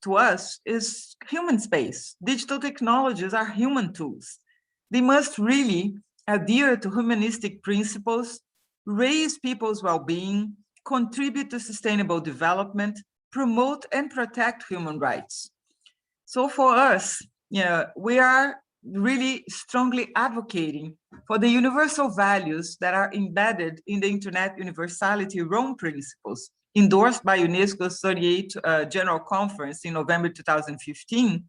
to us is human space. Digital technologies are human tools. They must really adhere to humanistic principles, raise people's well-being, contribute to sustainable development, promote and protect human rights. So for us, we are really strongly advocating for the universal values that are embedded in the Internet Universality Rome Principles, endorsed by UNESCO's 38th General Conference in November 2015,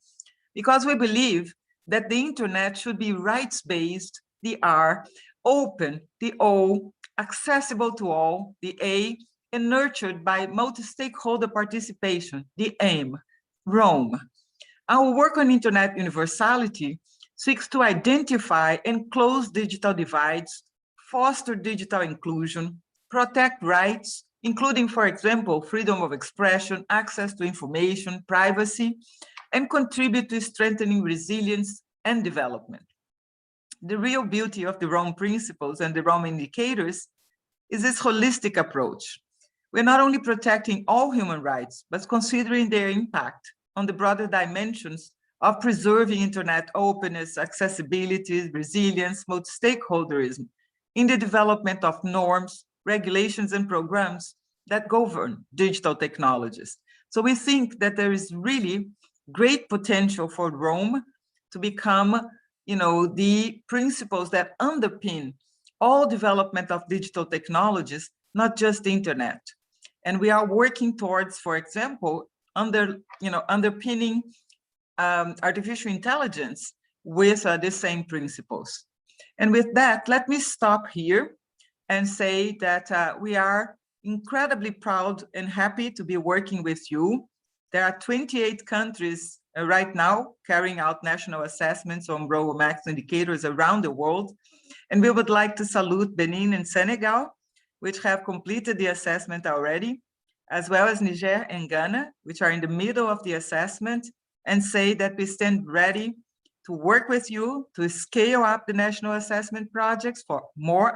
because we believe that the Internet should be rights-based, the R, open, the O, accessible to all, the A, and nurtured by multi-stakeholder participation, the M, Rome. Our work on Internet universality seeks to identify and close digital divides, foster digital inclusion, protect rights, including, for example, freedom of expression, access to information, privacy, and contribute to strengthening resilience and development. The real beauty of the Rome Principles and the Rome Indicators is this holistic approach. We're not only protecting all human rights, but considering their impact on the broader dimensions of preserving Internet openness, accessibility, resilience, multi-stakeholderism in the development of norms, regulations, and programs that govern digital technologies. So we think that there is really great potential for Rome to become, the principles that underpin all development of digital technologies, not just the Internet. And we are working towards, for example, underpinning artificial intelligence with the same principles. And with that, let me stop here and say that we are incredibly proud and happy to be working with you. There are 28 countries right now carrying out national assessments on Rome X indicators around the world. And we would like to salute Benin and Senegal, which have completed the assessment already, as well as Niger and Ghana, which are in the middle of the assessment, and say that we stand ready to work with you to scale up the national assessment projects for more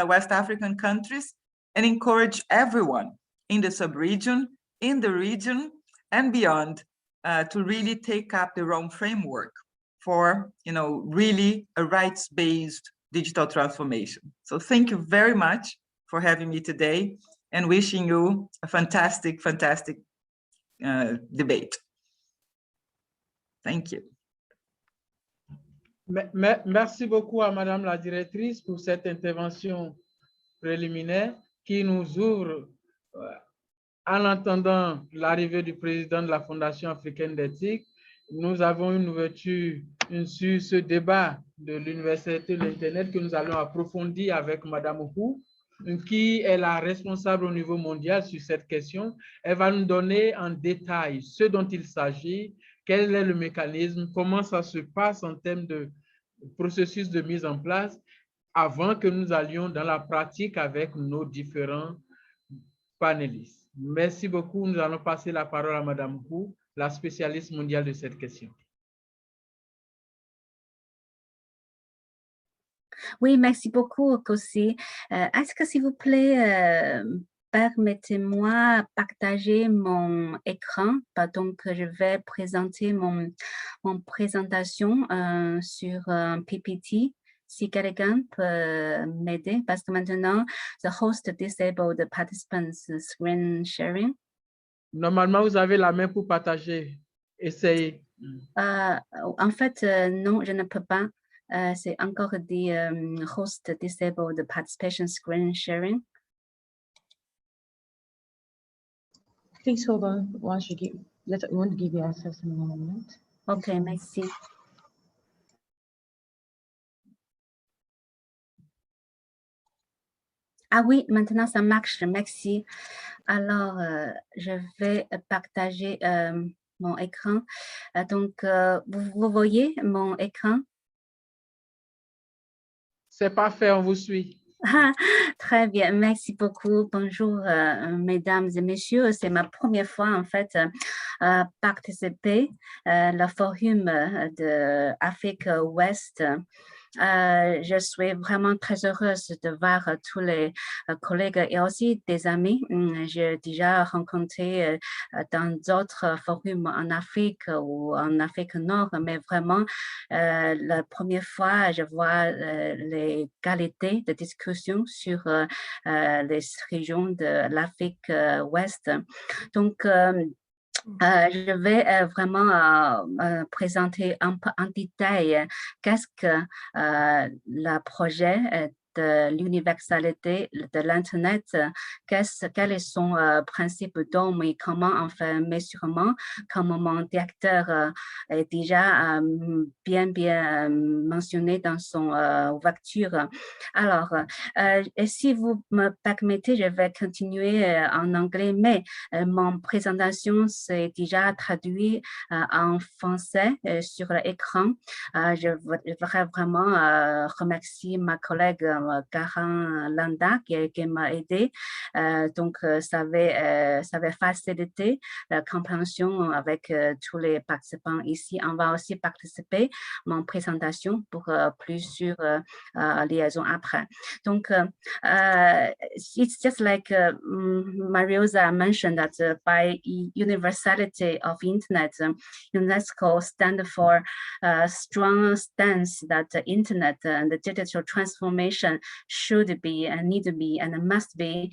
West African countries, and encourage everyone in the sub-region, in the region, and beyond to really take up the Rome framework for, really a rights-based digital transformation. So thank you very much for having me today, and wishing you a fantastic, fantastic debate. Thank you. Merci beaucoup à Madame la directrice pour cette intervention préliminaire qui nous ouvre, en attendant l'arrivée du président de la Fondation africaine d'éthique. Nous avons une ouverture sur ce débat de l'université de l'Internet que nous allons approfondir avec Madame Hu, qui est la responsable au niveau mondial sur cette question. Elle va nous donner en détail ce dont il s'agit, quel est le mécanisme, comment ça se passe en termes de processus de mise en place, avant que nous allions dans la pratique avec nos différents panélistes. Merci beaucoup. Nous allons passer la parole à Madame Hu, la spécialiste mondiale de cette question. Oui, merci beaucoup, Kossi. Est-ce que, s'il vous plaît, permettez-moi de partager mon écran. Donc, je vais présenter mon présentation sur PPT. Si quelqu'un peut m'aider, parce que maintenant, the host disabled the participants screen sharing. Normalement, vous avez la main pour partager. Essayez. En fait, non, je ne peux pas. C'est encore des host disabled the participation screen sharing. Please hold on. Once you give, we want to give you access in a moment. Okay, merci. Ah oui, maintenant ça marche, merci. Alors, je vais partager mon écran. Donc, vous voyez mon écran? C'est parfait, on vous suit. Très bien, merci beaucoup. Bonjour, mesdames et messieurs. C'est ma première fois, en fait, à participer au forum de Afrique Ouest Je suis vraiment très heureuse de voir tous les collègues et aussi des amis. J'ai déjà rencontré dans d'autres forums en Afrique ou en Afrique Nord, mais vraiment, la première fois, je vois les qualités de discussion sur les régions de l'Afrique ouest. Donc, je vais vraiment présenter un peu en détail qu'est-ce que le projet de l'universalité de l'Internet, quels sont son principe d'homme et comment on fait mesurement, comme mon directeur est déjà bien mentionné dans son ouverture. Alors, et si vous me permettez, je vais continuer en anglais, mais mon présentation c'est déjà traduite en français sur l'écran. Je voudrais vraiment remercier ma collègue Karen Landa qui m'a aidé. Donc, ça va faciliter la compréhension avec tous les participants ici. On va aussi participer à mon présentation pour plusieurs liaisons après. Donc, it's just like Mariosa mentioned that by universality of internet, UNESCO stand for strong stance that the internet and the digital transformation should be and need to be and must be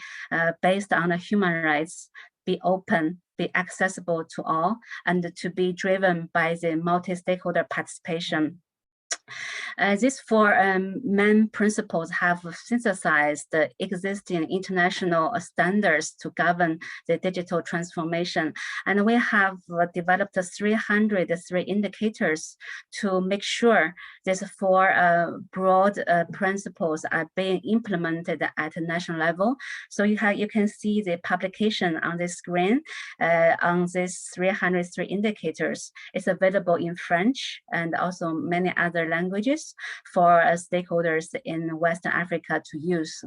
based on human rights, be open, be accessible to all, and to be driven by the multi-stakeholder participation. These four main principles have synthesized the existing international standards to govern the digital transformation. And we have developed 303 indicators to make sure these four broad principles are being implemented at the national level. So you can see the publication on the screen on these 303 indicators. It's available in French and also many other languages for stakeholders in Western Africa to use.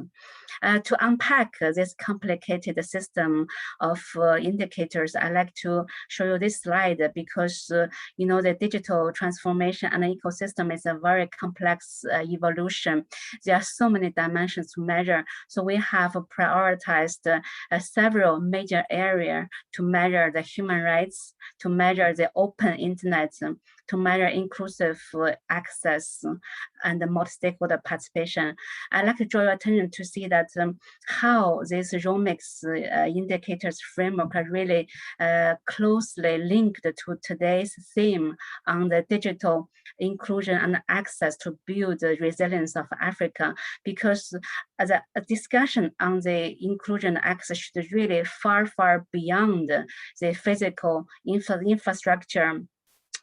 To unpack this complicated system of indicators, I like to show you this slide because you know the digital transformation and ecosystem is a very complex evolution. There are so many dimensions to measure. So we have prioritized several major areas to measure the human rights, to measure the open internet, to measure inclusive access and the multi-stakeholder participation. I'd like to draw your attention to see that how these ROMICS indicators framework are really closely linked to today's theme on the digital inclusion and access to build the resilience of Africa, because the discussion on the inclusion and access should really far beyond the physical infrastructure.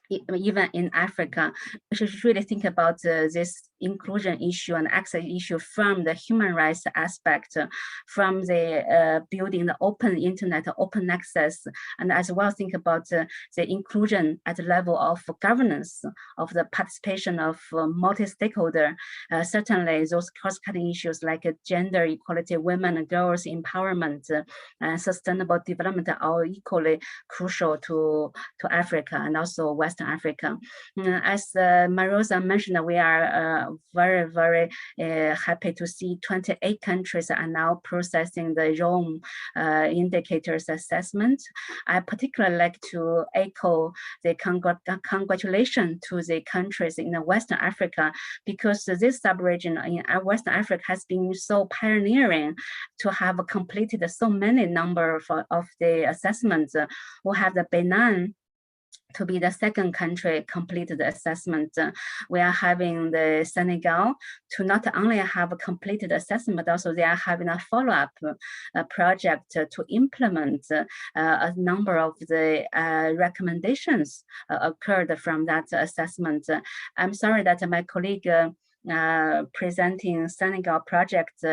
Even in Africa, we should really think about this inclusion issue and access issue from the human rights aspect, from the building the open internet, open access, and as well think about the inclusion at the level of governance, of the participation of multi-stakeholder. Certainly those cross-cutting issues like gender equality, women and girls empowerment, and sustainable development are equally crucial to Africa and also Western Africa. As Mariosa mentioned, we are very happy to see 28 countries are now processing the ROAM indicators assessment. I particularly like to echo the congratulations to the countries in Western Africa, because this sub-region in Western Africa has been so pioneering to have completed so many number of the assessments. We have the Benin to be the second country completed the assessment. We are having the Senegal to not only have a completed assessment, but also they are having a follow-up project to implement a number of the recommendations occurred from that assessment. I'm sorry that my colleague presenting Senegal project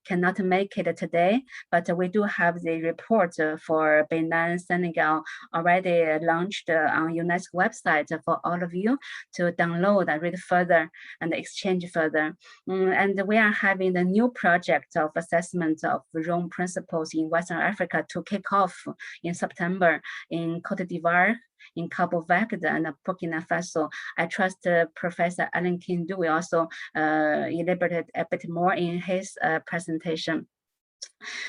cannot make it today, but we do have the report for Benin, Senegal already launched on UNESCO website for all of you to download and read further and exchange further. And we are having the new project of assessment of ROAM principles in Western Africa to kick off in September in Cote d'Ivoire in Cabo Verde and Burkina Faso. I trust Professor Alan Kindu will also elaborate a bit more in his presentation.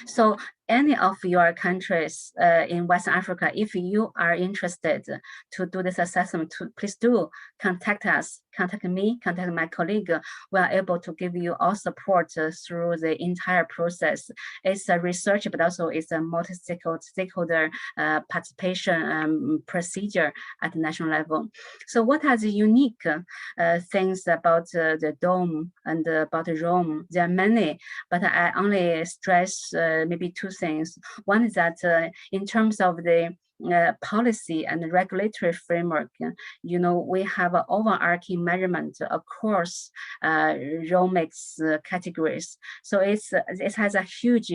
So any of your countries in West Africa, if you are interested to do this assessment, please do contact us, contact me, contact my colleague. We are able to give you all support through the entire process. It's a research, but also it's a multi-stakeholder participation procedure at the national level. So what are the unique things about the DOME and about Rome? There are many, but I only stress maybe two things. One is that in terms of the policy and regulatory framework, you know, we have an overarching measurement across ROMIC's categories. So it has a huge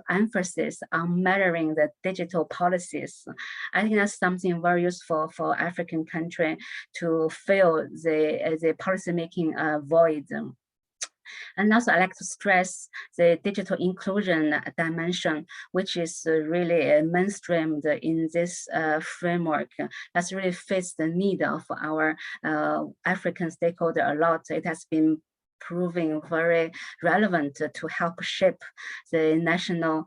emphasis on measuring the digital policies. I think that's something very useful for African country to fill the policymaking void. And also I like to stress the digital inclusion dimension, which is really mainstreamed in this framework. That really fits the need of our African stakeholder a lot. It has been proving very relevant to help shape the national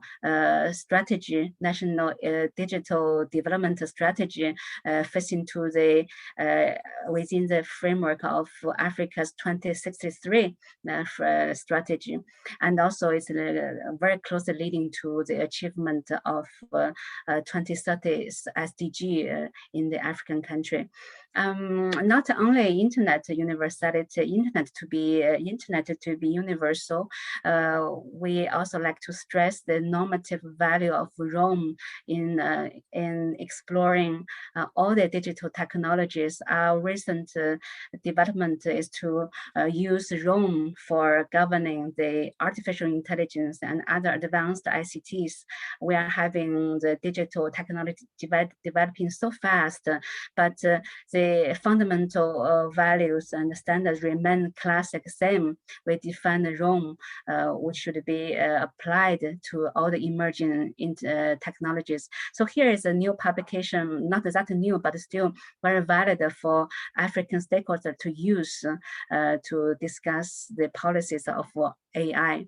strategy, national digital development strategy fits into the within the framework of Africa's 2063 strategy, and also it's very closely leading to the achievement of 2030 SDG in the African country. Not only internet universality, internet to be universal, we also like to stress the normative value of Rome in exploring all the digital technologies. Our recent development is to use Rome for governing the artificial intelligence and other advanced ICTs. We are having the digital technology developing so fast, but the fundamental values and standards remain classic same. We define Rome, which should be applied to all the emerging technologies. So here is a new publication, not exactly new, but still very valid for African stakeholders to use to discuss the policies of AI.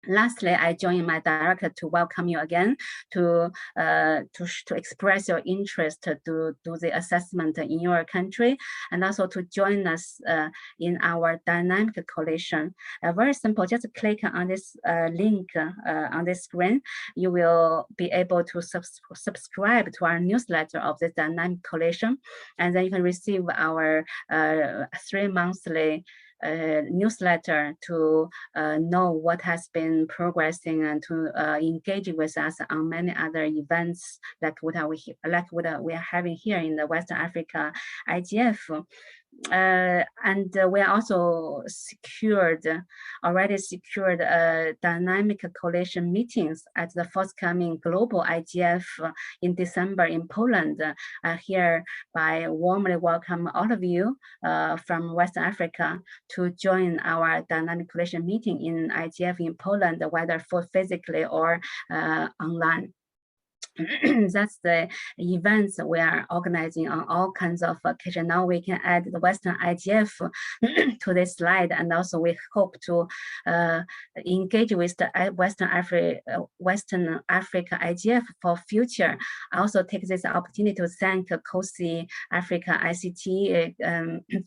Lastly, I join my director to welcome you again to express your interest to do the assessment in your country, and also to join us in our dynamic coalition. Very simple, just click on this link on this screen. You will be able to subscribe to our newsletter of the dynamic coalition, and then you can receive our 3-monthly newsletter to know what has been progressing and to engage with us on many other events like what we are having here in the Western Africa IGF. And we are also already secured dynamic coalition meetings at the forthcoming global IGF in December in Poland. Hereby warmly welcome all of you from West Africa to join our dynamic coalition meeting in IGF in Poland, whether physically or online. That's the events we are organizing on all kinds of occasions. Now we can add the Western IGF to this slide, and also we hope to engage with the Western Africa IGF for future. I also take this opportunity to thank COSI Africa ICT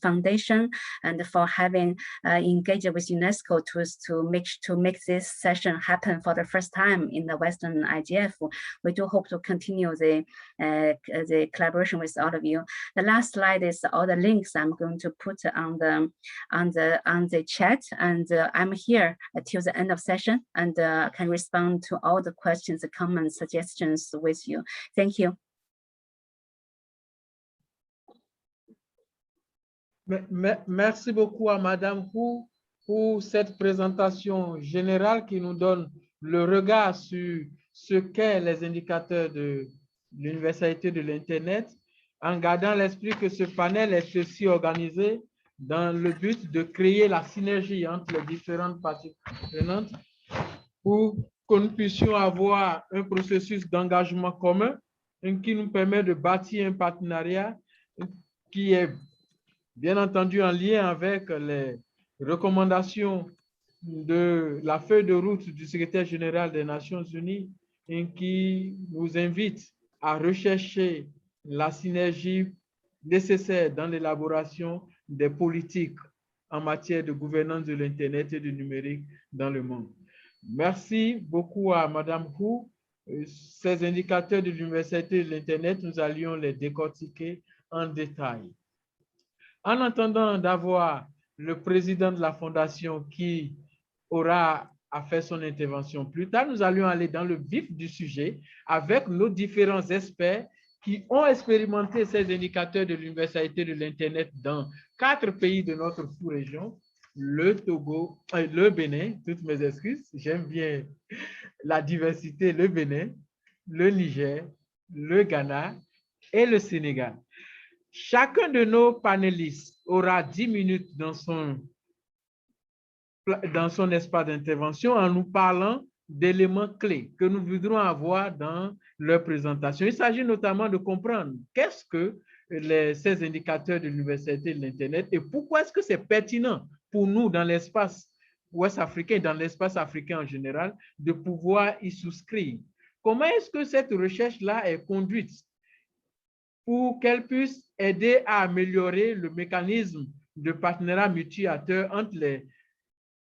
Foundation and for having engaged with UNESCO to make this session happen for the first time in the Western IGF. We do hope to continue the collaboration with all of you. The last slide is all the links I'm going to put on the chat, and I'm here until the end of session and can respond to all the questions, comments, suggestions with you. Thank you. Merci beaucoup à Madame Hu pour cette présentation générale qui nous donne le regard sur ce qu'est les indicateurs de l'universalité de l'Internet, en gardant l'esprit que ce panel est aussi organisé dans le but de créer la synergie entre les différentes parties prenantes pour que nous puissions avoir un processus d'engagement commun, qui nous permet de bâtir un partenariat qui est bien entendu en lien avec les recommandations de la feuille de route du secrétaire général des Nations Unies et qui nous invite à rechercher la synergie nécessaire dans l'élaboration des politiques en matière de gouvernance de l'Internet et du numérique dans le monde. Merci beaucoup à Madame Hu. Ces indicateurs de l'universalité de l'Internet, nous allions les décortiquer en détail. En attendant d'avoir le président de la Fondation qui aura à faire son intervention plus tard, nous allions aller dans le vif du sujet avec nos différents experts qui ont expérimenté ces indicateurs de l'universalité de l'Internet dans 4 pays de notre sous-région, le Togo, le Bénin, toutes mes excuses, j'aime bien la diversité, le Bénin, le Niger, le Ghana et le Sénégal. Chacun de nos panélistes aura 10 minutes dans son espace d'intervention en nous parlant d'éléments clés que nous voudrons avoir dans leur présentation. Il s'agit notamment de comprendre qu'est-ce que ces indicateurs de l'universalité de l'Internet et pourquoi est-ce que c'est pertinent pour nous dans l'espace ouest africain, dans l'espace africain en général, de pouvoir y souscrire. Comment est-ce que cette recherche-là est conduite pour qu'elle puisse aider à améliorer le mécanisme de partenariat multi-acteurs entre les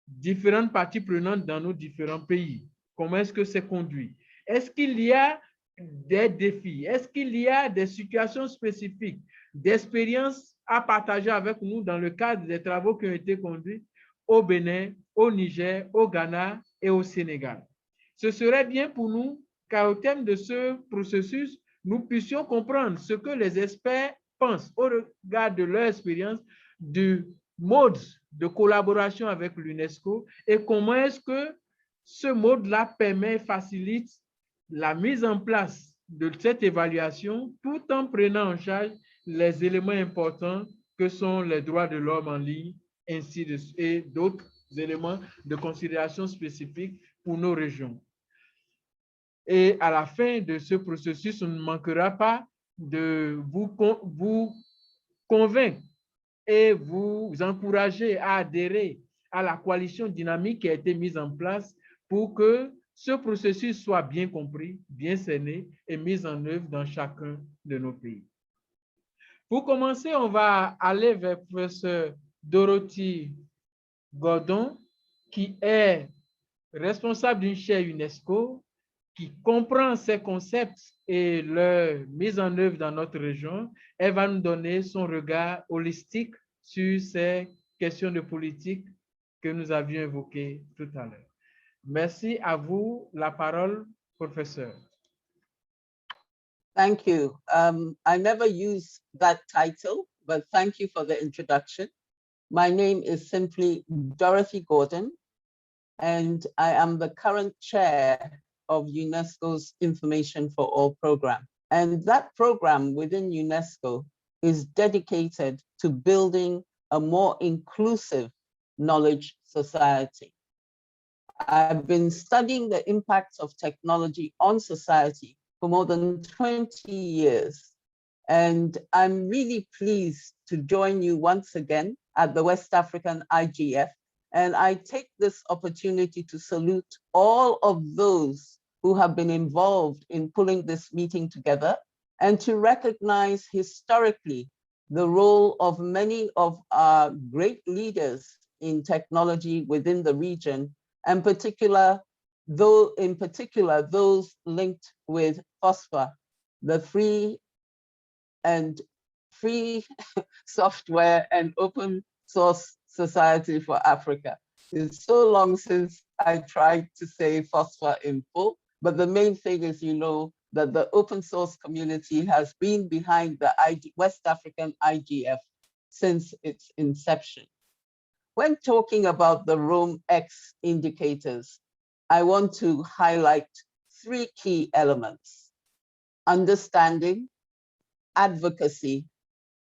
différentes parties prenantes dans nos différents pays? Comment est-ce que c'est conduit? Est-ce qu'il y a des défis? Est-ce qu'il y a des situations spécifiques, d'expériences à partager avec nous dans le cadre des travaux qui ont été conduits au Bénin, au Niger, au Ghana et au Sénégal? Ce serait bien pour nous qu'au terme de ce processus, nous puissions comprendre ce que les experts pensent au regard de leur expérience du mode de collaboration avec l'UNESCO et comment est-ce que ce mode-là permet, facilite la mise en place de cette évaluation tout en prenant en charge les éléments importants que sont les droits de l'homme en ligne et d'autres éléments de considération spécifiques pour nos régions. Et à la fin de ce processus, on ne manquera pas de vous convaincre et vous encourager à adhérer à la coalition dynamique qui a été mise en place pour que ce processus soit bien compris, bien cerné et mis en œuvre dans chacun de nos pays. Pour commencer, on va aller vers professeur Dorothy Gordon, qui est responsable d'une chaire UNESCO, qui comprend ces concepts et leur mise en œuvre dans notre région. Elle va nous donner son regard holistique sur ces questions de politique que nous avions évoquées tout à l'heure. Merci à vous. La parole, professeur. Thank you. I never use that title, but thank you for the introduction. My name is simply Dorothy Gordon, and I am the current chair of UNESCO's Information for All program. And that program within UNESCO is dedicated to building a more inclusive knowledge society. I've been studying the impacts of technology on society for more than 20 years. And I'm really pleased to join you once again at the West African IGF. And I take this opportunity to salute all of those who have been involved in pulling this meeting together and to recognize historically the role of many of our great leaders in technology within the region, and in particular, those linked with FOSFA, the free software and open source society for Africa. It's so long since I tried to say FOSFA in full, but the main thing is, you know, that the open source community has been behind the West African IGF since its inception. When talking about the Rome-X indicators, I want to highlight 3 key elements: understanding, advocacy,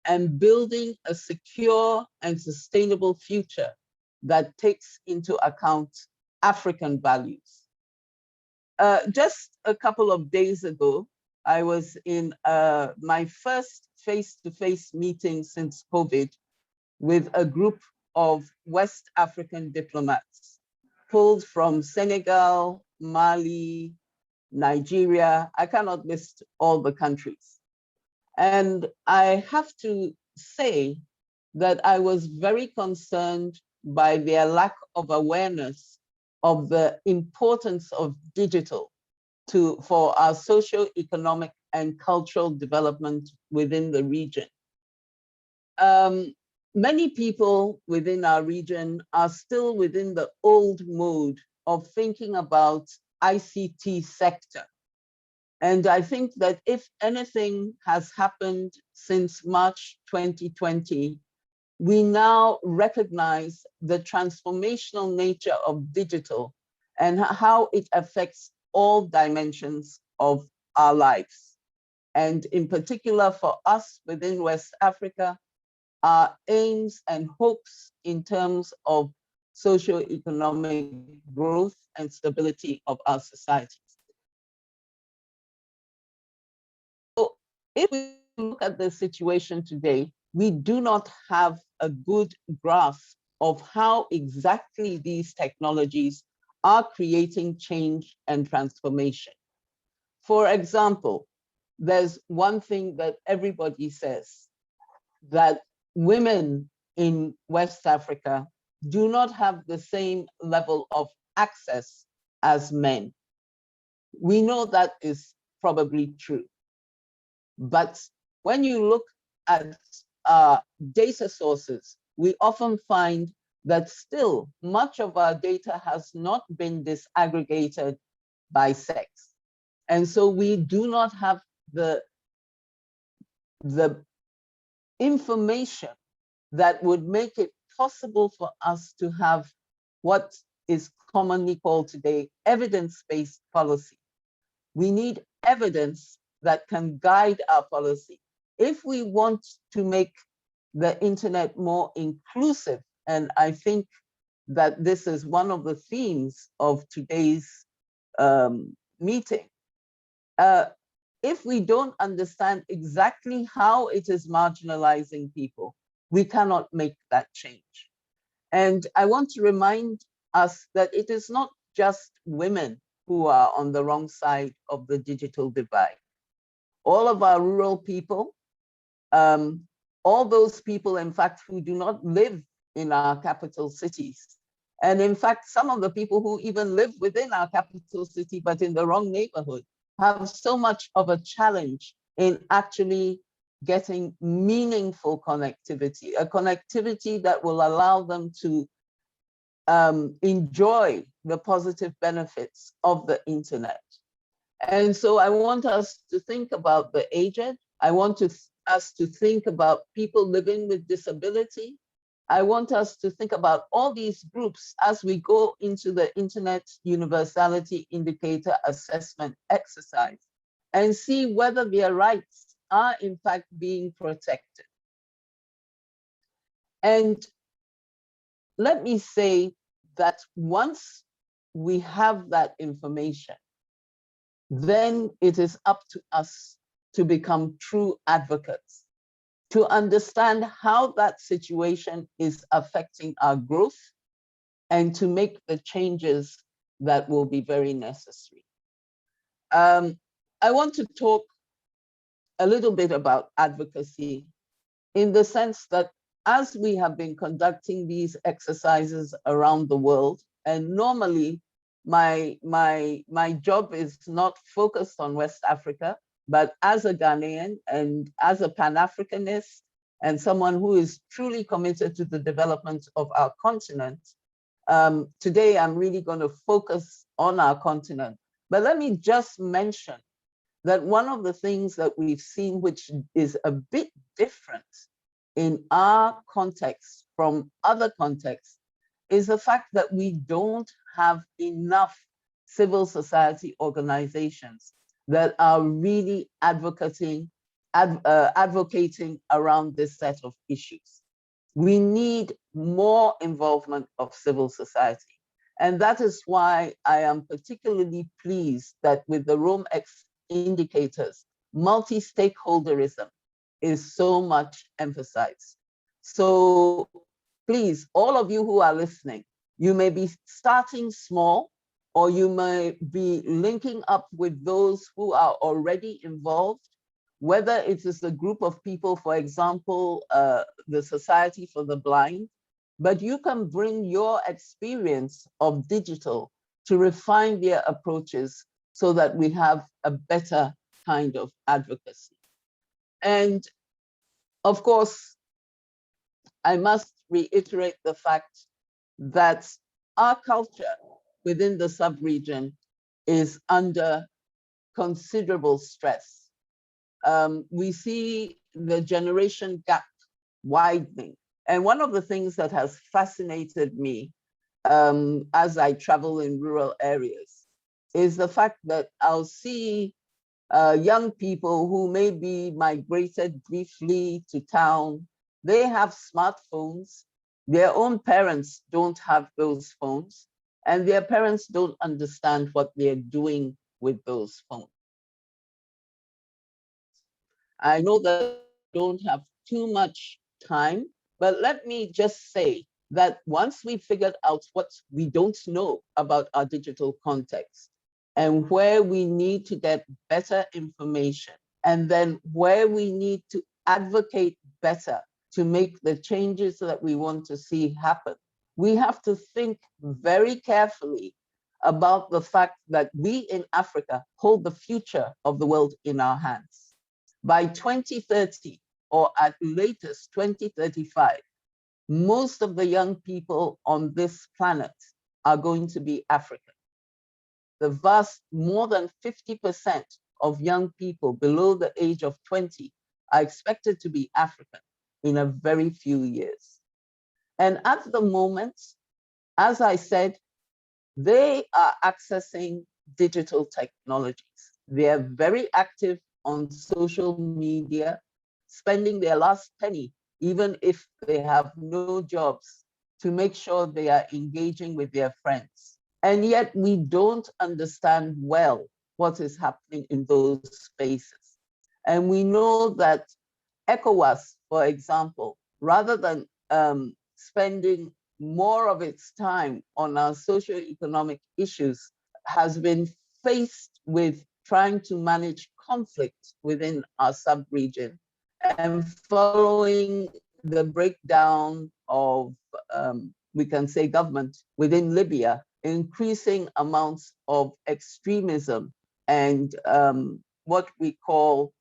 and building a secure and sustainable future that takes into account African values. Just a couple of days ago, I was in my first face-to-face meeting since COVID with a group of West African diplomats pulled from Senegal, Mali, Nigeria. I cannot list all the countries. And I have to say that I was very concerned by their lack of awareness of the importance of digital for our socio-economic and cultural development within the region. Many people within our region are still within the old mode of thinking about ICT sector. And I think that if anything has happened since March 2020, we now recognize the transformational nature of digital and how it affects all dimensions of our lives. And in particular for us within West Africa, our aims and hopes in terms of socio-economic growth and stability of our societies. So if we look at the situation today, we do not have a good grasp of how exactly these technologies are creating change and transformation. For example, there's one thing that everybody says, that women in West Africa do not have the same level of access as men. We know that is probably true. But when you look at data sources, we often find that still much of our data has not been disaggregated by sex. And so we do not have the information that would make it possible for us to have what is commonly called today evidence-based policy. We need evidence that can guide our policy. If we want to make the internet more inclusive, and I think that this is one of the themes of today's meeting, if we don't understand exactly how it is marginalizing people, we cannot make that change. And I want to remind us that it is not just women who are on the wrong side of the digital divide. All of our rural people, all those people, in fact, who do not live in our capital cities. And in fact, some of the people who even live within our capital city, but in the wrong neighborhood, have so much of a challenge in actually getting meaningful connectivity, a connectivity that will allow them to enjoy the positive benefits of the internet. And so I want us to think about the aged. I want us to think about people living with disability. I want us to think about all these groups as we go into the Internet Universality Indicator Assessment exercise and see whether their rights are in fact being protected. And let me say that once we have that information, then it is up to us to become true advocates, to understand how that situation is affecting our growth and to make the changes that will be very necessary. I want to talk a little bit about advocacy in the sense that as we have been conducting these exercises around the world, and normally my job is not focused on West Africa, but as a Ghanaian and as a Pan-Africanist and someone who is truly committed to the development of our continent, today I'm really going to focus on our continent. But let me just mention that one of the things that we've seen, which is a bit different in our context from other contexts, is the fact that we don't have enough civil society organizations that are really advocating around this set of issues. We need more involvement of civil society. And that is why I am particularly pleased that with the Rome X indicators, multi-stakeholderism is so much emphasized. So please, all of you who are listening, you may be starting small, or you may be linking up with those who are already involved, whether it is a group of people, for example, the Society for the Blind, but you can bring your experience of digital to refine their approaches so that we have a better kind of advocacy. And of course, I must reiterate the fact that our culture within the sub-region is under considerable stress. We see the generation gap widening. And one of the things that has fascinated me as I travel in rural areas is the fact that I'll see young people who maybe migrated briefly to town. They have smartphones. Their own parents don't have those phones, and their parents don't understand what they're doing with those phones. I know that I don't have too much time, but let me just say that once we figured out what we don't know about our digital context and where we need to get better information, and then where we need to advocate better to make the changes that we want to see happen, we have to think very carefully about the fact that we in Africa hold the future of the world in our hands. By 2030, or at latest 2035, most of the young people on this planet are going to be African. The vast, more than 50% of young people below the age of 20 are expected to be African in a very few years. And at the moment, as I said, they are accessing digital technologies. They are very active on social media, spending their last penny, even if they have no jobs, to make sure they are engaging with their friends. And yet we don't understand well what is happening in those spaces. And we know that ECOWAS, for example, rather than spending more of its time on our socio-economic issues, has been faced with trying to manage conflict within our sub-region. And following the breakdown of, we can say, government within Libya, increasing amounts of extremism and what we call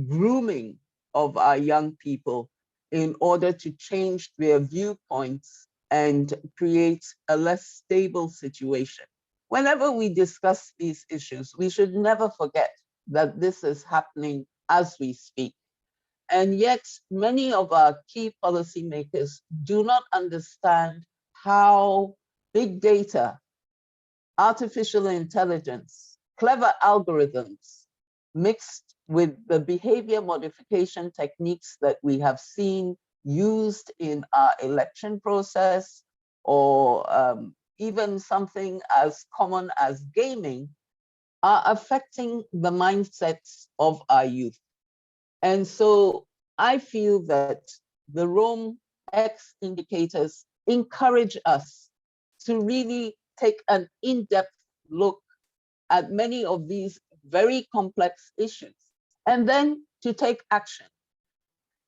grooming of our young people in order to change their viewpoints and create a less stable situation. Whenever we discuss these issues, we should never forget that this is happening as we speak. And yet, many of our key policymakers do not understand how big data, artificial intelligence, clever algorithms, mixed with the behavior modification techniques that we have seen used in our election process, or even something as common as gaming, are affecting the mindsets of our youth. And so I feel that the Rome X indicators encourage us to really take an in-depth look at many of these very complex issues, and then to take action.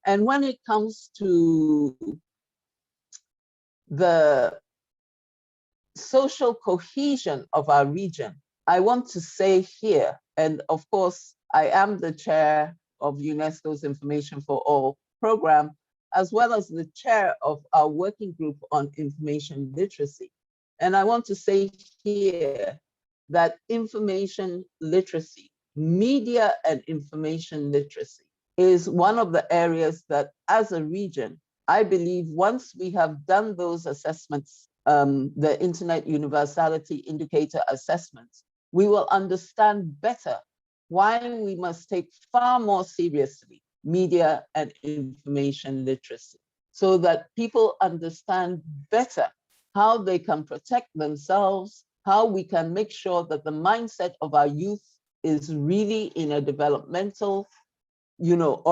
And when it comes to the social cohesion of our region, I want to say here, and of course, I am the chair of UNESCO's Information for All program, as well as the chair of our working group on information literacy. And I want to say here that information literacy, media and information literacy, is one of the areas that as a region, I believe once we have done those assessments, the Internet Universality Indicator assessments, we will understand better why we must take far more seriously media and information literacy, so that people understand better how they can protect themselves, how we can make sure that the mindset of our youth is really in a developmental,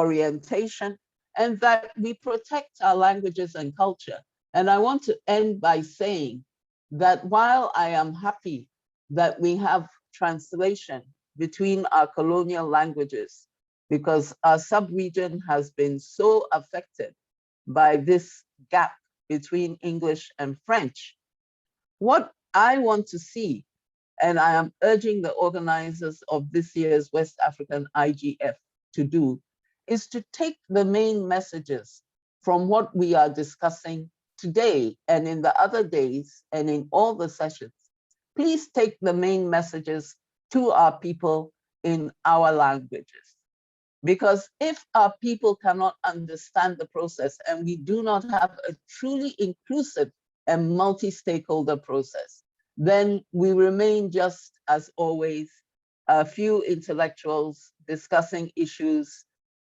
orientation, and that we protect our languages and culture. And I want to end by saying that while I am happy that we have translation between our colonial languages, because our sub-region has been so affected by this gap between English and French, what I want to see, and I am urging the organizers of this year's West African IGF to do, is to take the main messages from what we are discussing today and in the other days and in all the sessions. Please take the main messages to our people in our languages. Because if our people cannot understand the process and we do not have a truly inclusive and multi-stakeholder process, then we remain just, as always, a few intellectuals discussing issues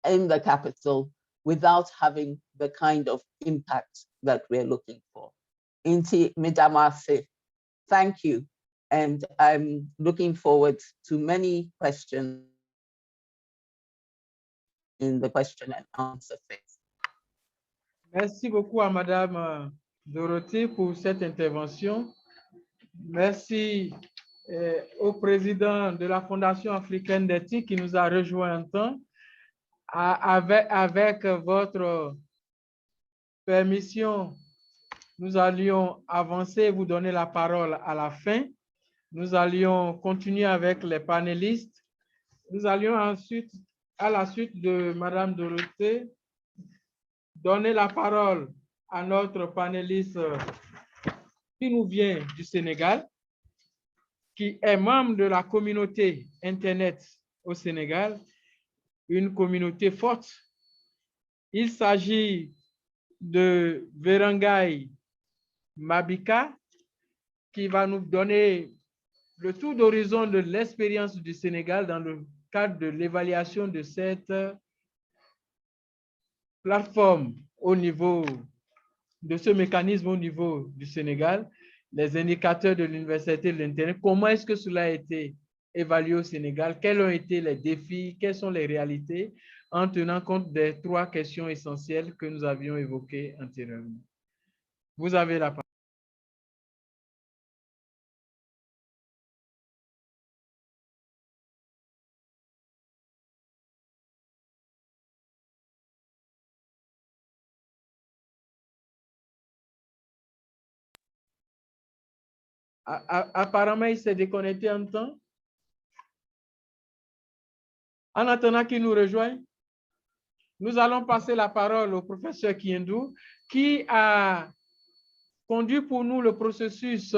in the capital without having the kind of impact that we're looking for. Inti Midamase, thank you. And I'm looking forward to many questions in the question and answer phase. Merci beaucoup à Madame Dorothée pour cette intervention. Merci au président de la Fondation africaine d'éthique qui nous a rejoint un temps. Avec votre permission, nous allions avancer et vous donner la parole à la fin. Nous allions continuer avec les panélistes. Nous allions ensuite, à la suite de Madame Dorothée, donner la parole à notre panéliste qui nous vient du Sénégal, qui est membre de la communauté Internet au Sénégal, une communauté forte. Il s'agit de Verengay Mabika, qui va nous donner le tour d'horizon de l'expérience du Sénégal dans le cadre de l'évaluation de cette plateforme au niveau de ce mécanisme au niveau du Sénégal, les indicateurs de l'universalité de l'Internet, comment est-ce que cela a été évalué au Sénégal, quels ont été les défis, quelles sont les réalités, en tenant compte des 3 questions essentielles que nous avions évoquées antérieurement. Vous avez la parole. Apparemment, il s'est déconnecté en temps. En attendant qu'il nous rejoigne, nous allons passer la parole au professeur Kiendou, qui a conduit pour nous le processus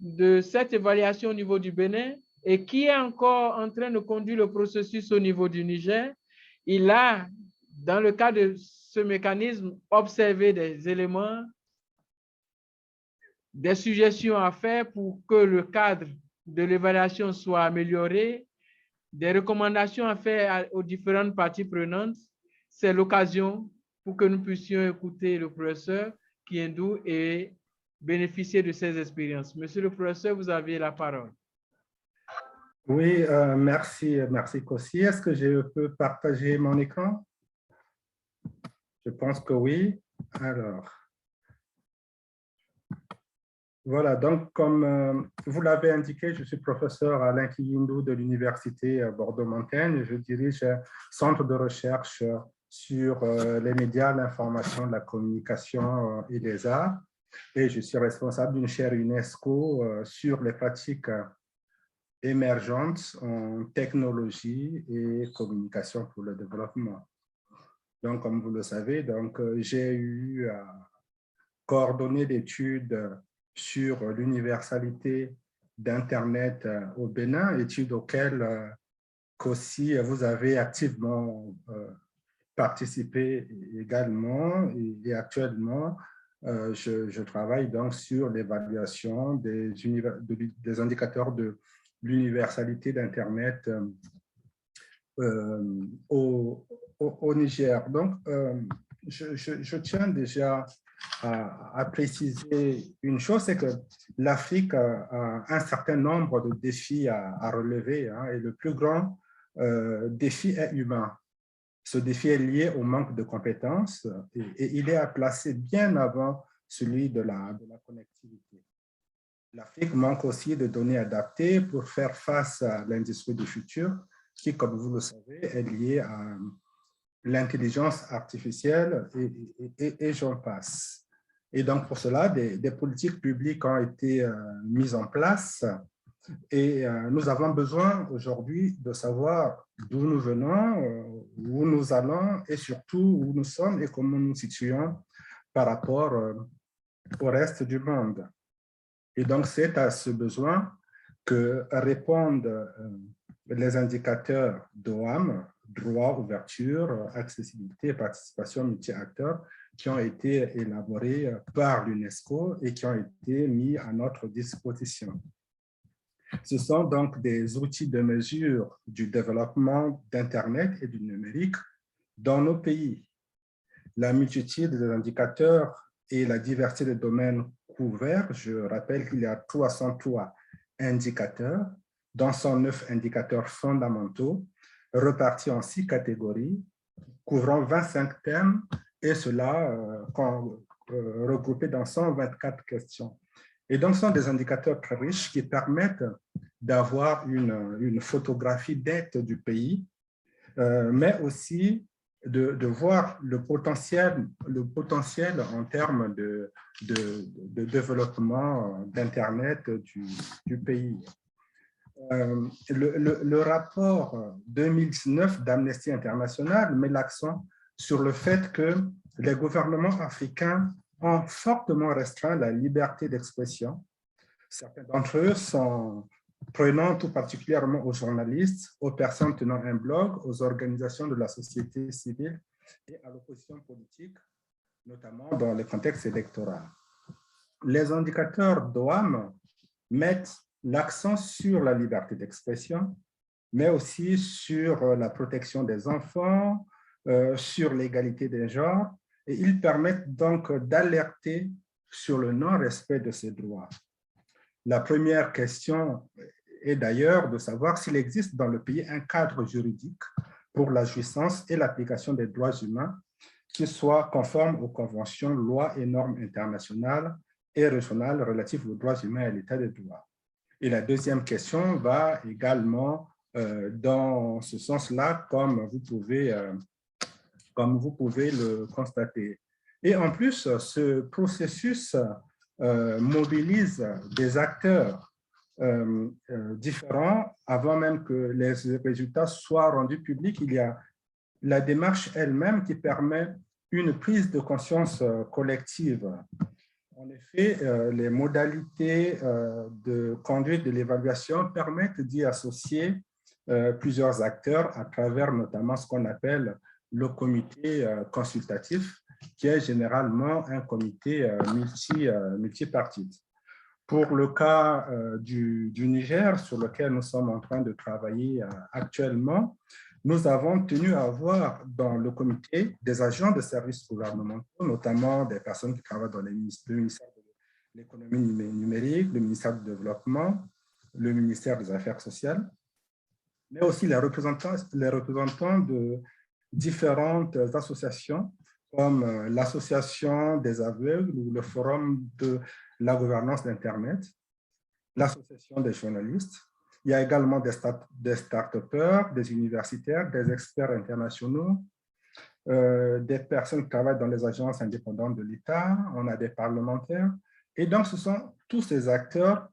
de cette évaluation au niveau du Bénin et qui est encore en train de conduire le processus au niveau du Niger. Il a, dans le cadre de ce mécanisme, observé des éléments, des suggestions à faire pour que le cadre de l'évaluation soit amélioré, des recommandations à faire aux différentes parties prenantes. C'est l'occasion pour que nous puissions écouter le professeur Kiendou et bénéficier de ses expériences. Monsieur le professeur, vous avez la parole. Oui, merci Kossi. Est-ce que je peux partager mon écran? Je pense que oui. Alors, voilà, donc comme vous l'avez indiqué, je suis professeur Alain Kiendou de l'Université Bordeaux-Montaigne et je dirige un centre de recherche sur les médias, l'information, la communication et les arts. Et je suis responsable d'une chaire UNESCO sur les pratiques émergentes en technologie et communication pour le développement. Donc, comme vous le savez, j'ai eu à coordonner l'étude sur l'universalité d'Internet au Bénin, étude auquel Kossi, vous avez activement participé également. Et actuellement, je travaille donc sur l'évaluation des indicateurs de l'universalité d'Internet au Niger. Donc, je tiens déjà à préciser une chose, c'est que l'Afrique a un certain nombre de défis à relever, hein, et le plus grand défi est humain. Ce défi est lié au manque de compétences et il est à placer bien avant celui de la connectivité. L'Afrique manque aussi de données adaptées pour faire face à l'industrie du futur, qui, comme vous le savez, est liée à l'intelligence artificielle et j'en passe. Et donc, pour cela, des politiques publiques ont été mises en place et nous avons besoin aujourd'hui de savoir d'où nous venons, où nous allons et surtout où nous sommes et comment nous nous situons par rapport au reste du monde. Et donc, c'est à ce besoin que répondent les indicateurs d'OAM, droit, ouverture, accessibilité et participation multi-acteurs, qui ont été élaborés par l'UNESCO et qui ont été mis à notre disposition. Ce sont donc des outils de mesure du développement d'Internet et du numérique dans nos pays. La multitude des indicateurs et la diversité des domaines couverts, je rappelle qu'il y a 303 indicateurs, dont 109 indicateurs fondamentaux, repartis en 6 catégories, couvrant 25 thèmes, et cela regroupés dans 124 questions. Et donc, ce sont des indicateurs très riches qui permettent d'avoir une photographie nette du pays, mais aussi de voir le potentiel en termes de développement d'Internet du pays. Le rapport 2019 d'Amnesty International met l'accent sur le fait que les gouvernements africains ont fortement restreint la liberté d'expression. Certains d'entre eux sont prenant tout particulièrement aux journalistes, aux personnes tenant un blog, aux organisations de la société civile et à l'opposition politique, notamment dans le contexte électoral. Les indicateurs d'OAM mettent l'accent sur la liberté d'expression, mais aussi sur la protection des enfants, sur l'égalité des genres, et ils permettent donc d'alerter sur le non-respect de ces droits. La première question est d'ailleurs de savoir s'il existe dans le pays un cadre juridique pour la jouissance et l'application des droits humains qui soit conforme aux conventions, lois et normes internationales et régionales relatives aux droits humains et à l'état des droits. Et la deuxième question va également dans ce sens-là, comme vous pouvez le constater. Et en plus, ce processus mobilise des acteurs différents avant même que les résultats soient rendus publics. Il y a la démarche elle-même qui permet une prise de conscience collective. En effet, les modalités de conduite de l'évaluation permettent d'y associer plusieurs acteurs à travers notamment ce qu'on appelle le comité consultatif, qui est généralement un comité multipartite. Pour le cas du Niger, sur lequel nous sommes en train de travailler actuellement, nous avons tenu à avoir dans le comité des agents de services gouvernementaux, notamment des personnes qui travaillent dans le ministère de l'économie numérique, le ministère du développement, le ministère des Affaires sociales, mais aussi les représentants de différentes associations comme l'Association des aveugles ou le Forum de la gouvernance d'Internet, l'Association des journalistes. Il y a également des start-upers, des universitaires, des experts internationaux, des personnes qui travaillent dans les agences indépendantes de l'État, on a des parlementaires. Et donc, ce sont tous ces acteurs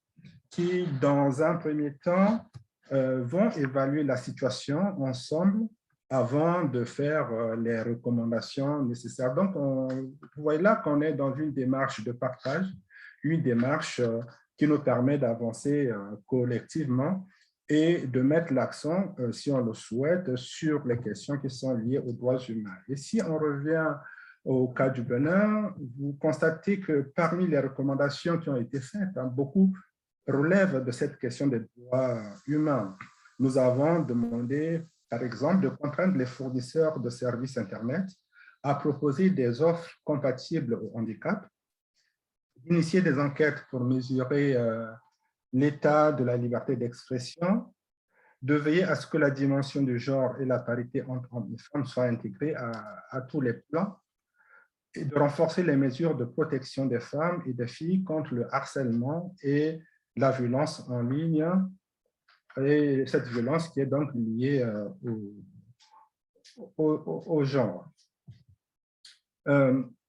qui, dans un premier temps, vont évaluer la situation ensemble avant de faire les recommandations nécessaires. Donc, vous voyez là qu'on est dans une démarche de partage, une démarche qui nous permet d'avancer collectivement et de mettre l'accent, si on le souhaite, sur les questions qui sont liées aux droits humains. Et si on revient au cas du Bénin, vous constatez que parmi les recommandations qui ont été faites, beaucoup relèvent de cette question des droits humains. Nous avons demandé, par exemple, de contraindre les fournisseurs de services Internet à proposer des offres compatibles au handicap, d'initier des enquêtes pour mesurer l'état de la liberté d'expression, de veiller à ce que la dimension du genre et la parité entre hommes et femmes soient intégrées à tous les plans, et de renforcer les mesures de protection des femmes et des filles contre le harcèlement et la violence en ligne, et cette violence qui est donc liée au genre.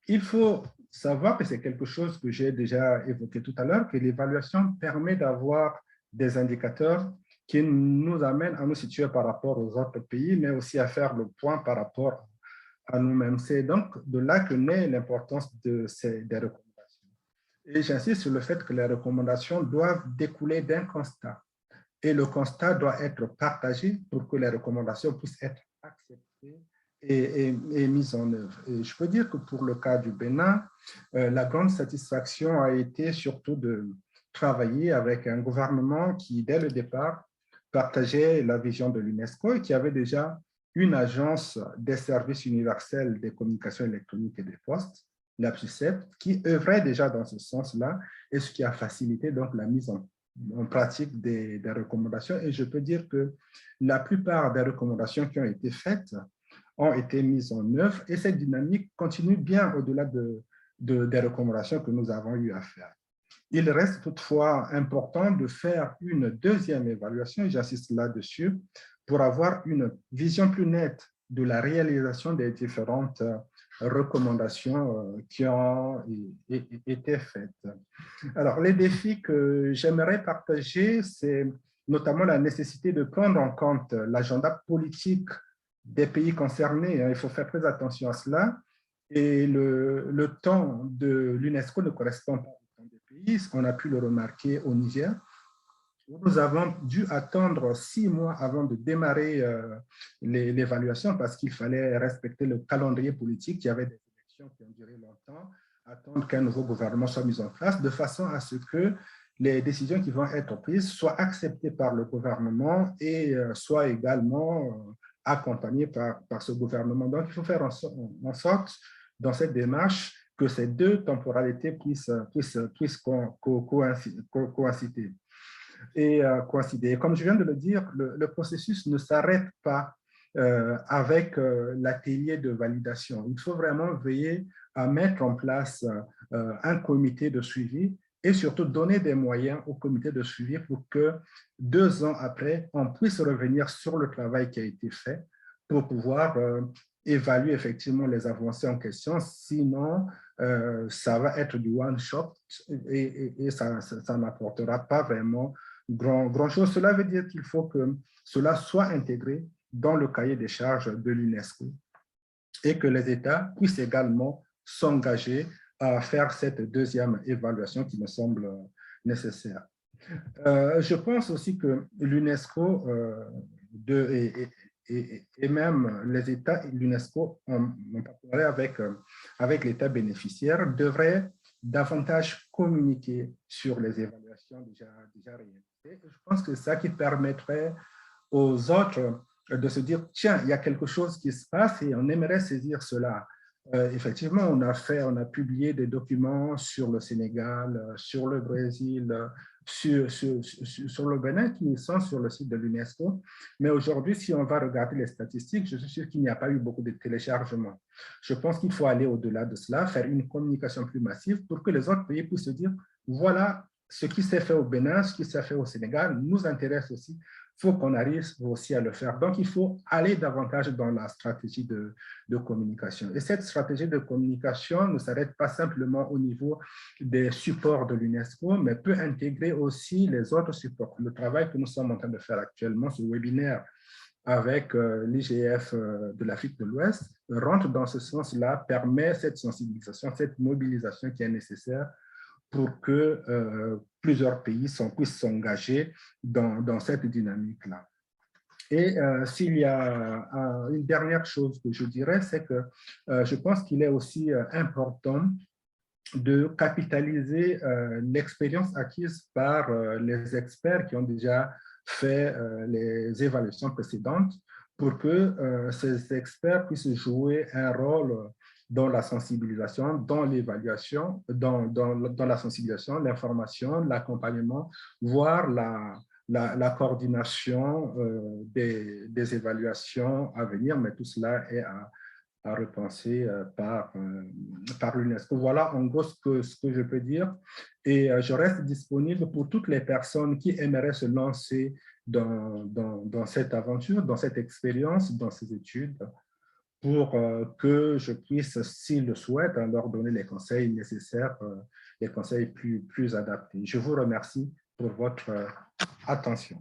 Il faut savoir, que c'est quelque chose que j'ai déjà évoqué tout à l'heure, que l'évaluation permet d'avoir des indicateurs qui nous amènent à nous situer par rapport aux autres pays, mais aussi à faire le point par rapport à nous-mêmes. C'est donc de là que naît l'importance des recommandations. Et j'insiste sur le fait que les recommandations doivent découler d'un constat. Et le constat doit être partagé pour que les recommandations puissent être acceptées et mises en œuvre. Et je peux dire que pour le cas du Bénin, la grande satisfaction a été surtout de travailler avec un gouvernement qui, dès le départ, partageait la vision de l'UNESCO et qui avait déjà une agence des services universels des communications électroniques et des postes, la PSUCEP, qui œuvrait déjà dans ce sens-là, et ce qui a facilité donc la mise en pratique des recommandations. Et je peux dire que la plupart des recommandations qui ont été faites ont été mises en œuvre, et cette dynamique continue bien au-delà des recommandations que nous avons eu à faire. Il reste toutefois important de faire une deuxième évaluation, et j'insiste là-dessus, pour avoir une vision plus nette de la réalisation des différentes recommandations qui ont été faites. Alors, les défis que j'aimerais partager, c'est notamment la nécessité de prendre en compte l'agenda politique des pays concernés. Il faut faire très attention à cela. Et le temps de l'UNESCO ne correspond pas au temps des pays. On a pu le remarquer au Niger. Nous avons dû attendre 6 mois avant de démarrer l'évaluation parce qu'il fallait respecter le calendrier politique. Il y avait des élections qui ont duré longtemps, attendre qu'un nouveau gouvernement soit mis en place de façon à ce que les décisions qui vont être prises soient acceptées par le gouvernement et soient également accompagnées par ce gouvernement. Donc, il faut faire en sorte, dans cette démarche, que ces deux temporalités puissent coïncider. Comme je viens de le dire, le processus ne s'arrête pas avec l'atelier de validation. Il faut vraiment veiller à mettre en place un comité de suivi et surtout donner des moyens au comité de suivi pour que 2 ans après, on puisse revenir sur le travail qui a été fait pour pouvoir évaluer effectivement les avancées en question. Sinon, ça va être du one-shot et ça n'apportera pas vraiment grand chose. Cela veut dire qu'il faut que cela soit intégré dans le cahier des charges de l'UNESCO et que les États puissent également s'engager à faire cette deuxième évaluation qui me semble nécessaire. Je pense aussi que l'UNESCO et même les États, l'UNESCO, en partenariat avec l'État bénéficiaire, devraient davantage communiquer sur les évaluations déjà réalisées. Je pense que c'est ça qui permettrait aux autres de se dire, tiens, il y a quelque chose qui se passe et on aimerait saisir cela. Effectivement, on a publié des documents sur le Sénégal, sur le Brésil, sur le Bénin qui sont sur le site de l'UNESCO. Mais aujourd'hui, si on va regarder les statistiques, je suis sûr qu'il n'y a pas eu beaucoup de téléchargements. Je pense qu'il faut aller au-delà de cela, faire une communication plus massive pour que les autres pays puissent se dire, voilà, ce qui s'est fait au Bénin, ce qui s'est fait au Sénégal nous intéresse aussi. Il faut qu'on arrive aussi à le faire. Donc, il faut aller davantage dans la stratégie de communication. Et cette stratégie de communication ne s'arrête pas simplement au niveau des supports de l'UNESCO, mais peut intégrer aussi les autres supports. Le travail que nous sommes en train de faire actuellement, ce webinaire avec l'IGF de l'Afrique de l'Ouest, rentre dans ce sens-là, permet cette sensibilisation, cette mobilisation qui est nécessaire pour que plusieurs pays puissent s'engager dans cette dynamique-là. Et s'il y a une dernière chose que je dirais, c'est que je pense qu'il est aussi important de capitaliser l'expérience acquise par les experts qui ont déjà fait les évaluations précédentes pour que ces experts puissent jouer un rôle dans la sensibilisation, dans l'évaluation, dans la sensibilisation, l'information, l'accompagnement, voire la coordination des évaluations à venir, mais tout cela est à repenser par l'UNESCO. Voilà en gros ce que je peux dire. Et je reste disponible pour toutes les personnes qui aimeraient se lancer dans cette aventure, dans cette expérience, dans ces études, pour que je puisse, s'ils le souhaitent, leur donner les conseils nécessaires, les conseils plus adaptés. Je vous remercie pour votre attention.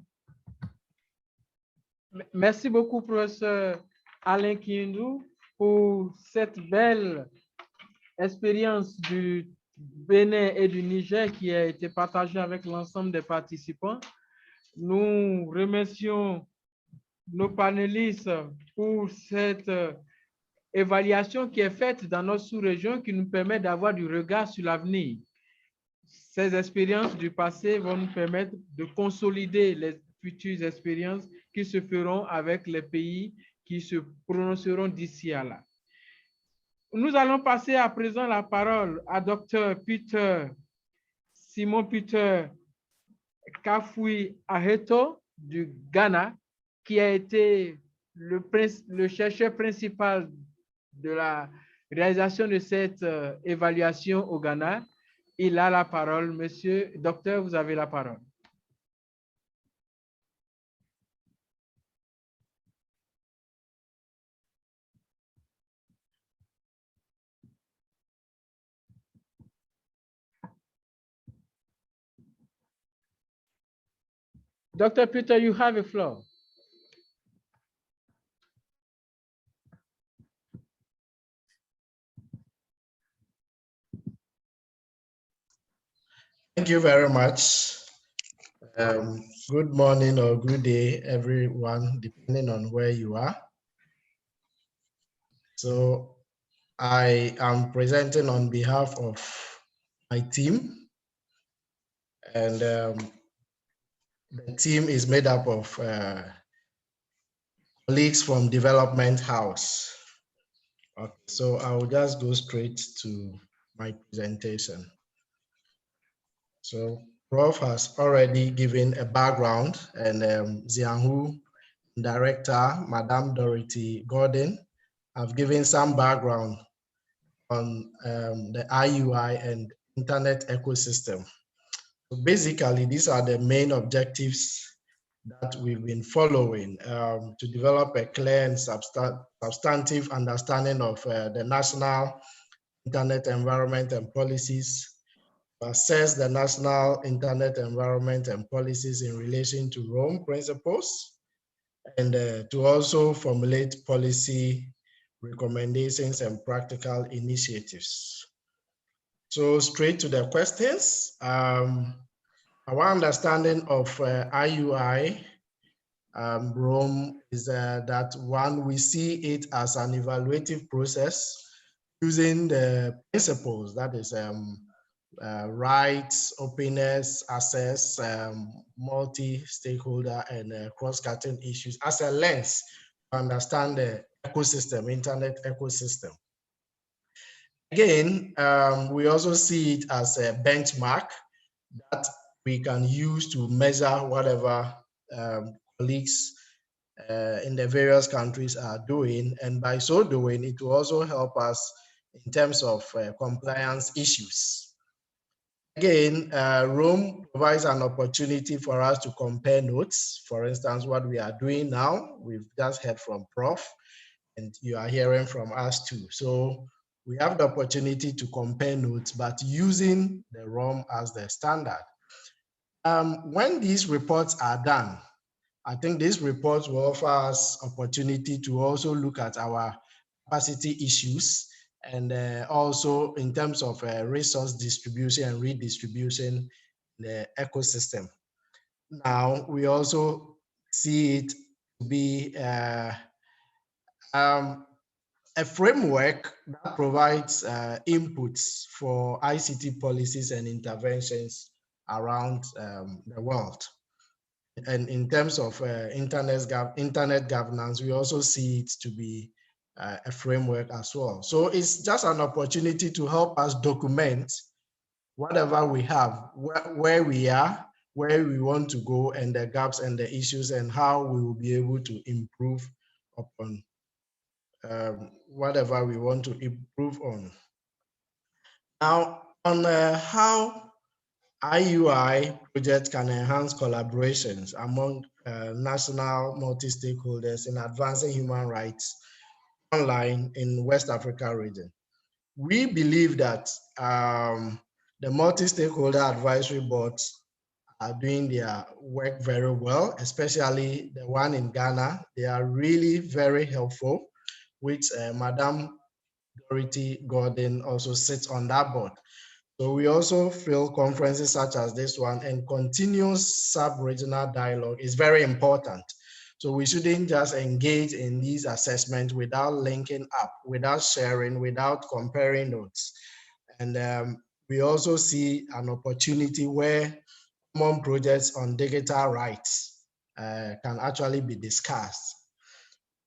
Merci beaucoup, professeur Alain Kiyindou, pour cette belle expérience du Bénin et du Niger qui a été partagée avec l'ensemble des participants. Nous remercions nos panélistes pour cette évaluation qui est faite dans notre sous-région qui nous permet d'avoir du regard sur l'avenir. Ces expériences du passé vont nous permettre de consolider les futures expériences qui se feront avec les pays qui se prononceront d'ici à là. Nous allons passer à présent la parole à Dr Simon Peter Kafui Aheto du Ghana, qui a été le chercheur principal de la réalisation de cette évaluation au Ghana. Il a la parole. Monsieur, docteur, vous avez la parole. Dr. Peter, you have the floor. Thank you very much. Good morning or good day, everyone, depending on where you are. So I am presenting on behalf of my team, and the team is made up of colleagues from Development House. Okay, so I will just go straight to my presentation. So Prof has already given a background, and Xianghu Director, Madame Dorothy Gordon, have given some background on the IUI and internet ecosystem. So basically, these are the main objectives that we've been following to develop a clear and substantive understanding of the national internet environment and policies, assess the national internet environment and policies in relation to Rome principles, and to also formulate policy recommendations and practical initiatives. So straight to the questions. Our understanding of IUI Rome is that one, we see it as an evaluative process using the principles, that is rights, openness, access, multi-stakeholder and cross-cutting issues as a lens to understand the ecosystem, internet ecosystem. Again, we also see it as a benchmark that we can use to measure whatever colleagues in the various countries are doing. And by so doing, it will also help us in terms of compliance issues. Again, Rome provides an opportunity for us to compare notes. For instance, what we are doing now, we've just heard from Prof, and you are hearing from us too. So we have the opportunity to compare notes, but using the Rome as the standard. When these reports are done, I think these reports will offer us opportunity to also look at our capacity issues, and also in terms of resource distribution and redistribution in the ecosystem. Now, we also see it to be a framework that provides inputs for ICT policies and interventions around the world. And in terms of internet governance, we also see it to be a framework as well. So it's just an opportunity to help us document whatever we have, where we are, where we want to go, and the gaps and the issues, and how we will be able to improve upon whatever we want to improve on. Now, on how IUI projects can enhance collaborations among national multi-stakeholders in advancing human rights online in West Africa region. We believe that the multi-stakeholder advisory boards are doing their work very well, especially the one in Ghana. They are really very helpful, which Madam Dorothy Gordon also sits on that board. So we also feel conferences such as this one and continuous sub-regional dialogue is very important. So we shouldn't just engage in these assessments without linking up, without sharing, without comparing notes. And we also see an opportunity where common projects on digital rights can actually be discussed.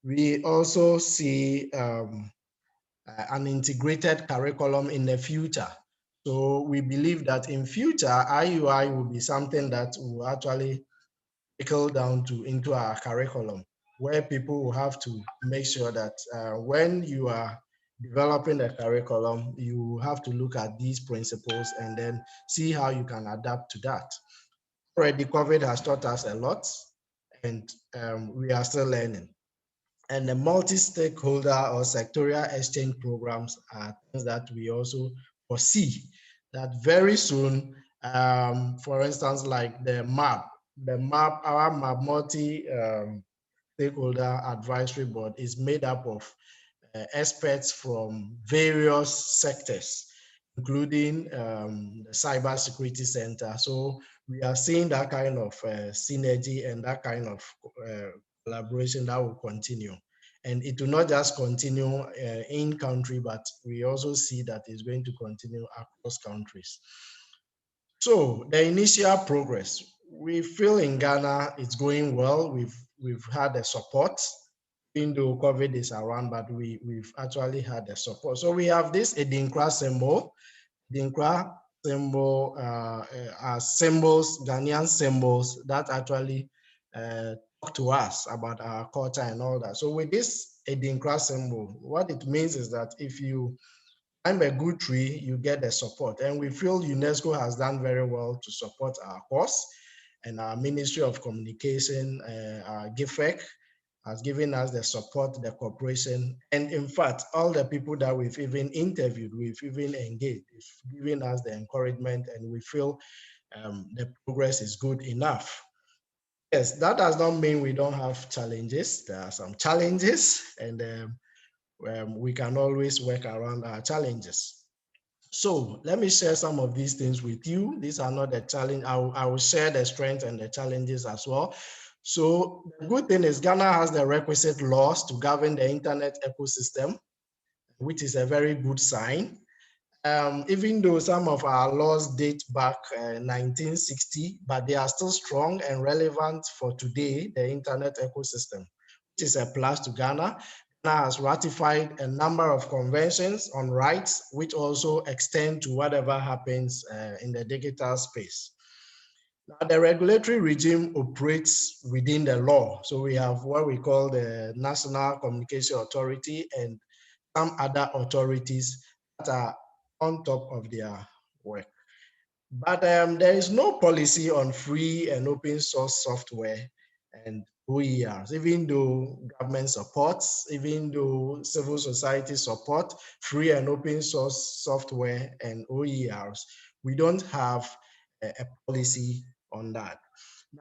We also see an integrated curriculum in the future. So we believe that in future, IUI will be something that will actually trickle down into our curriculum, where people will have to make sure that when you are developing the curriculum, you have to look at these principles and then see how you can adapt to that. Already COVID has taught us a lot, and we are still learning. And the multi-stakeholder or sectorial exchange programs are things that we also foresee that very soon, for instance, like the MAP, our MAP multi-stakeholder advisory board is made up of experts from various sectors, including the Cybersecurity Center. So we are seeing that kind of synergy and that kind of collaboration that will continue. And it will not just continue in country, but we also see that it's going to continue across countries. So the initial progress, we feel in Ghana it's going well. We've had the support, even though COVID is around, but we've actually had the support. So we have this Edinkra symbol. Edinkra symbol are symbols, Ghanaian symbols that actually talk to us about our culture and all that. So with this Edinkra symbol, what it means is that if you climb a good tree, you get the support. And we feel UNESCO has done very well to support our cause, and our Ministry of Communication, our GIFEC, has given us the support, the cooperation, and in fact, all the people that we've even interviewed, we've even engaged, it's given us the encouragement, and we feel the progress is good enough. Yes, that does not mean we don't have challenges. There are some challenges, and we can always work around our challenges. So let me share some of these things with you. These are not the challenge. I will share the strengths and the challenges as well. So the good thing is Ghana has the requisite laws to govern the internet ecosystem, which is a very good sign. Even though some of our laws date back 1960, but they are still strong and relevant for today, the internet ecosystem, which is a plus to Ghana. Ghana has ratified a number of conventions on rights, which also extend to whatever happens in the digital space. Now, the regulatory regime operates within the law. So we have what we call the National Communication Authority and some other authorities that are on top of their work. But there is no policy on free and open source software and OERs, even though government supports, even though civil society support free and open source software and OERs, we don't have a policy on that.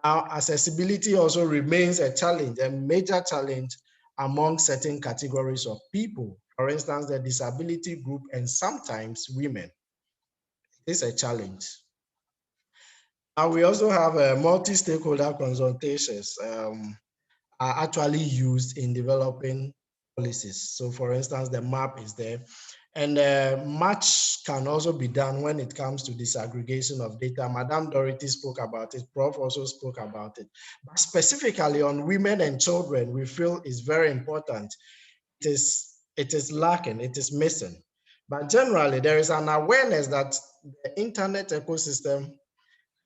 Now, accessibility also remains a challenge, a major challenge among certain categories of people. For instance, the disability group and sometimes women. It's a challenge. Now, we also have multi-stakeholder consultations are actually used in developing policies. So for instance, the MAP is there. And much can also be done when it comes to disaggregation of data. Madam Dorothy spoke about it, Prof also spoke about it. But specifically on women and children, we feel is very important. It is it is lacking, it is missing. But generally, there is an awareness that the internet ecosystem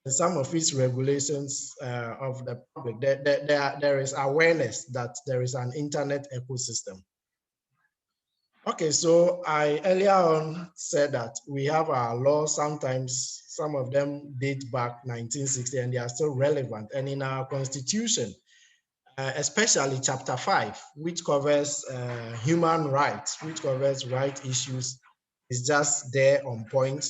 and some of its regulations of the public, there is awareness that there is an internet ecosystem. Okay, so I earlier on said that we have our laws, sometimes some of them date back 1960 and they are still relevant. And in our constitution, especially chapter 5, which covers human rights, which covers right issues, is just there on point.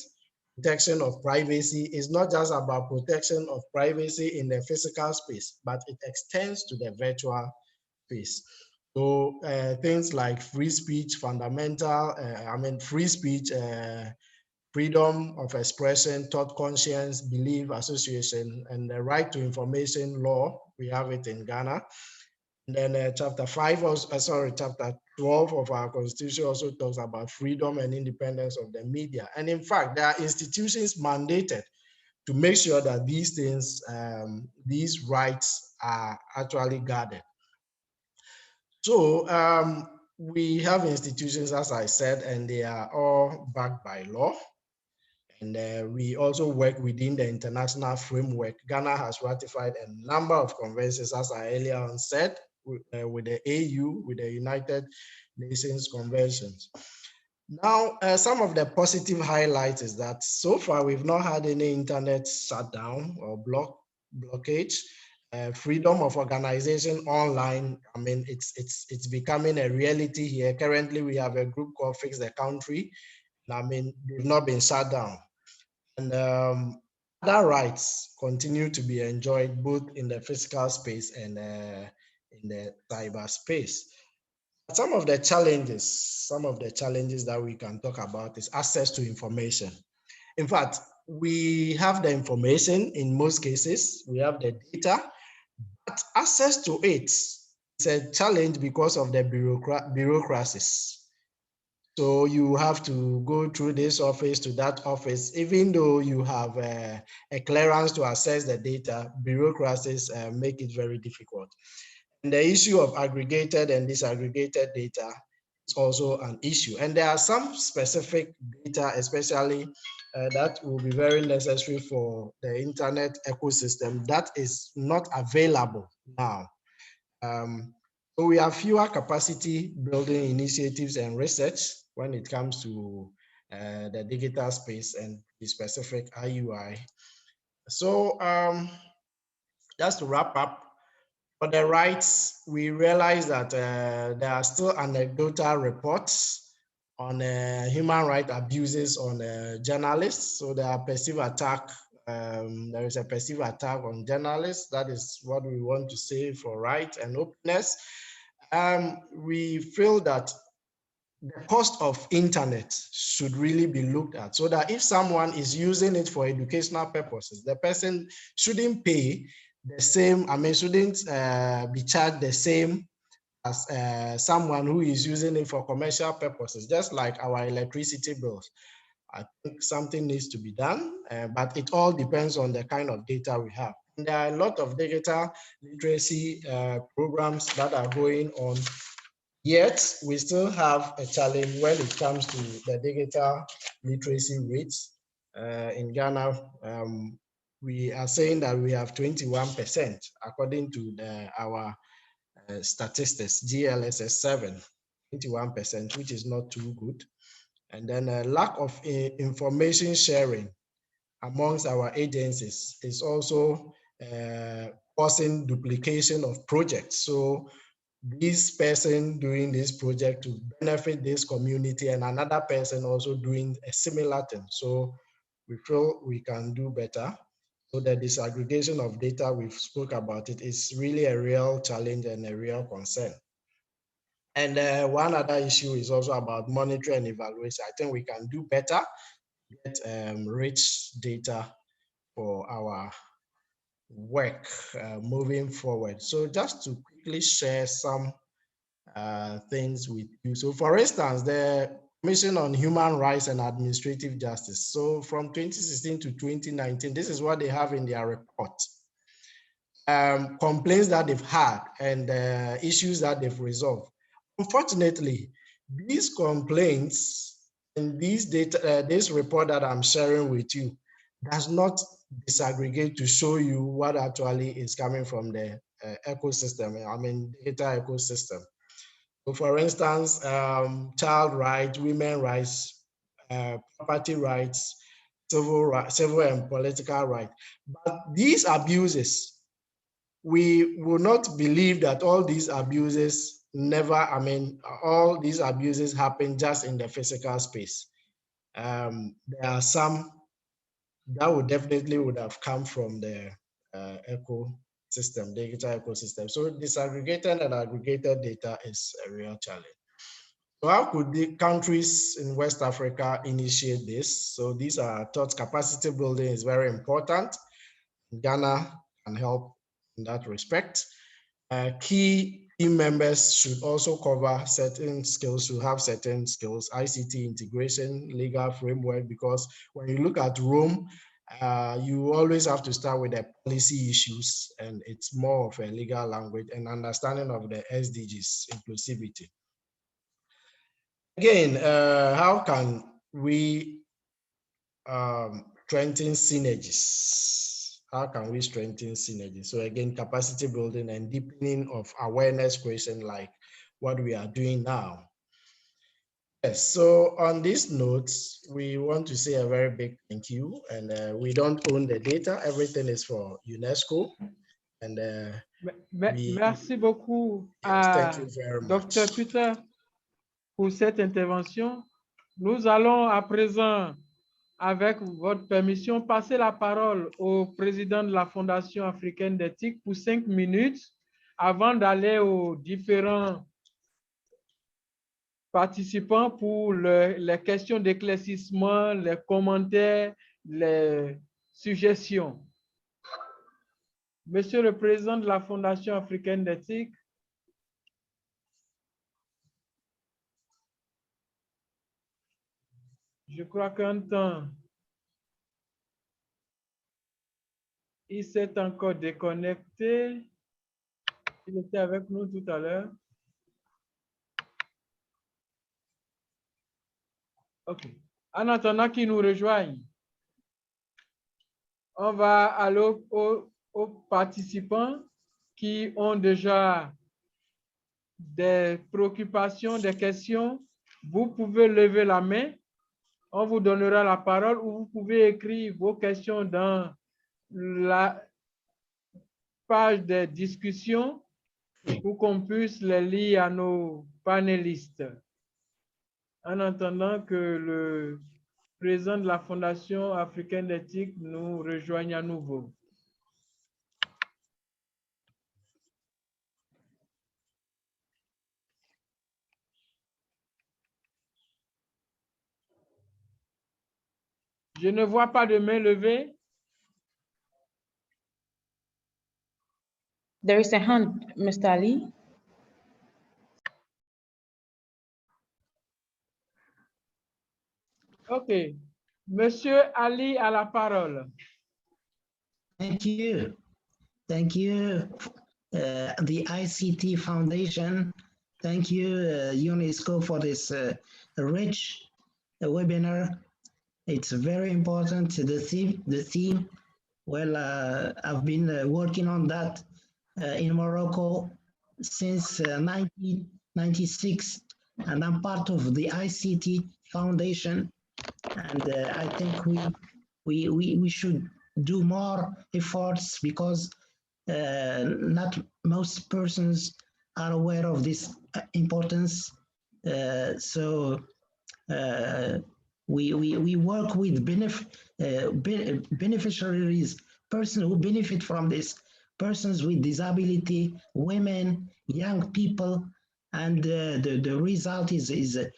Protection of privacy is not just about protection of privacy in the physical space, but it extends to the virtual space. So things like free speech, fundamental, free speech, freedom of expression, thought, conscience, belief, association, and the right to information law, we have it in Ghana. And then chapter 12 of our constitution also talks about freedom and independence of the media. And in fact, there are institutions mandated to make sure that these things, these rights are actually guarded. So we have institutions, as I said, and they are all backed by law. And we also work within the international framework. Ghana has ratified a number of conventions, as I earlier on said, with the AU, with the United Nations Conventions. Now, some of the positive highlights is that so far we've not had any internet shutdown or blockage. Freedom of organization online, I mean, it's becoming a reality here. Currently, we have a group called Fix the Country. I mean, they've not been shut down. And other rights continue to be enjoyed both in the physical space and in the cyberspace. Some of the challenges that we can talk about is access to information. In fact, we have the information in most cases, we have the data, but access to it is a challenge because of the bureaucracies. So you have to go through this office to that office, even though you have a clearance to access the data, bureaucracies make it very difficult. And the issue of aggregated and disaggregated data is also an issue. And there are some specific data, especially that will be very necessary for the internet ecosystem that is not available now. So we have fewer capacity building initiatives and research when it comes to the digital space and the specific IUI. So just to wrap up, for the rights, we realize that there are still anecdotal reports on human rights abuses on journalists. So there are perceived attack. There is a perceived attack on journalists. That is what we want to say for right and openness. We feel that the cost of internet should really be looked at, so that if someone is using it for educational purposes, the person shouldn't pay the same, shouldn't be charged the same as someone who is using it for commercial purposes, just like our electricity bills. I think something needs to be done, but it all depends on the kind of data we have. And there are a lot of digital literacy programs that are going on, yet we still have a challenge when it comes to the digital literacy rates. In Ghana, we are saying that we have 21%, according to our statistics, GLSS 7, 21%, which is not too good. And then a lack of information sharing amongst our agencies is also causing duplication of projects. So this person doing this project to benefit this community and another person also doing a similar thing. So we feel we can do better. So the disaggregation of data, we've spoke about it, is really a real challenge and a real concern. And one other issue is also about monitoring and evaluation. I think we can do better, get rich data for our work moving forward. So just to quickly share some things with you. So for instance, the Commission on Human Rights and Administrative Justice. So from 2016 to 2019, this is what they have in their report. Complaints that they've had and issues that they've resolved. Unfortunately, these complaints and these data, this report that I'm sharing with you does not disaggregate to show you what actually is coming from the ecosystem, I mean, data ecosystem. So for instance, child rights, women rights, property rights, civil and political rights. But these abuses, we will not believe that all these abuses all these abuses happen just in the physical space. There are some that would have come from the ecosystem, digital ecosystem. So disaggregated and aggregated data is a real challenge. So how could the countries in West Africa initiate this? So these are thoughts. Capacity building is very important. Ghana can help in that respect. Key team members should also cover certain skills, should have certain skills, ICT integration, legal framework, because when you look at Rome, you always have to start with the policy issues, and it's more of a legal language and understanding of the SDGs, inclusivity. Again, how can we strengthen synergies? How can we strengthen synergy? So again, capacity building and deepening of awareness creation, like what we are doing now. Yes, so on these notes, we want to say a very big thank you. And we don't own the data. Everything is for UNESCO. And merci beaucoup yes, à thank you very much. Dr. Peter pour cette intervention. Nous allons à présent, avec votre permission, passer la parole au président de la Fondation africaine d'éthique pour 5 minutes avant d'aller aux différents participants pour les questions d'éclaircissement, les commentaires, les suggestions. Monsieur le président de la Fondation africaine d'éthique, je crois qu'un temps, il s'est encore déconnecté. Il était avec nous tout à l'heure. OK. En attendant qu'il nous rejoigne, on va aller aux participants qui ont déjà des préoccupations, des questions. Vous pouvez lever la main. On vous donnera la parole ou vous pouvez écrire vos questions dans la page de discussion pour qu'on puisse les lire à nos panélistes. En attendant que le président de la Fondation africaine d'éthique nous rejoigne à nouveau. Je ne vois pas de main levée. There is a hand, Mr. Ali. OK. Monsieur Ali a la parole. Thank you. Thank you, the ICT Foundation. Thank you, UNESCO, for this rich webinar. It's very important. The theme. Well, I've been working on that in Morocco since 1996, and I'm part of the ICT Foundation. And I think we should do more efforts because not most persons are aware of this importance. So we work with beneficiaries, persons who benefit from this, persons with disability, women, young people, and the result is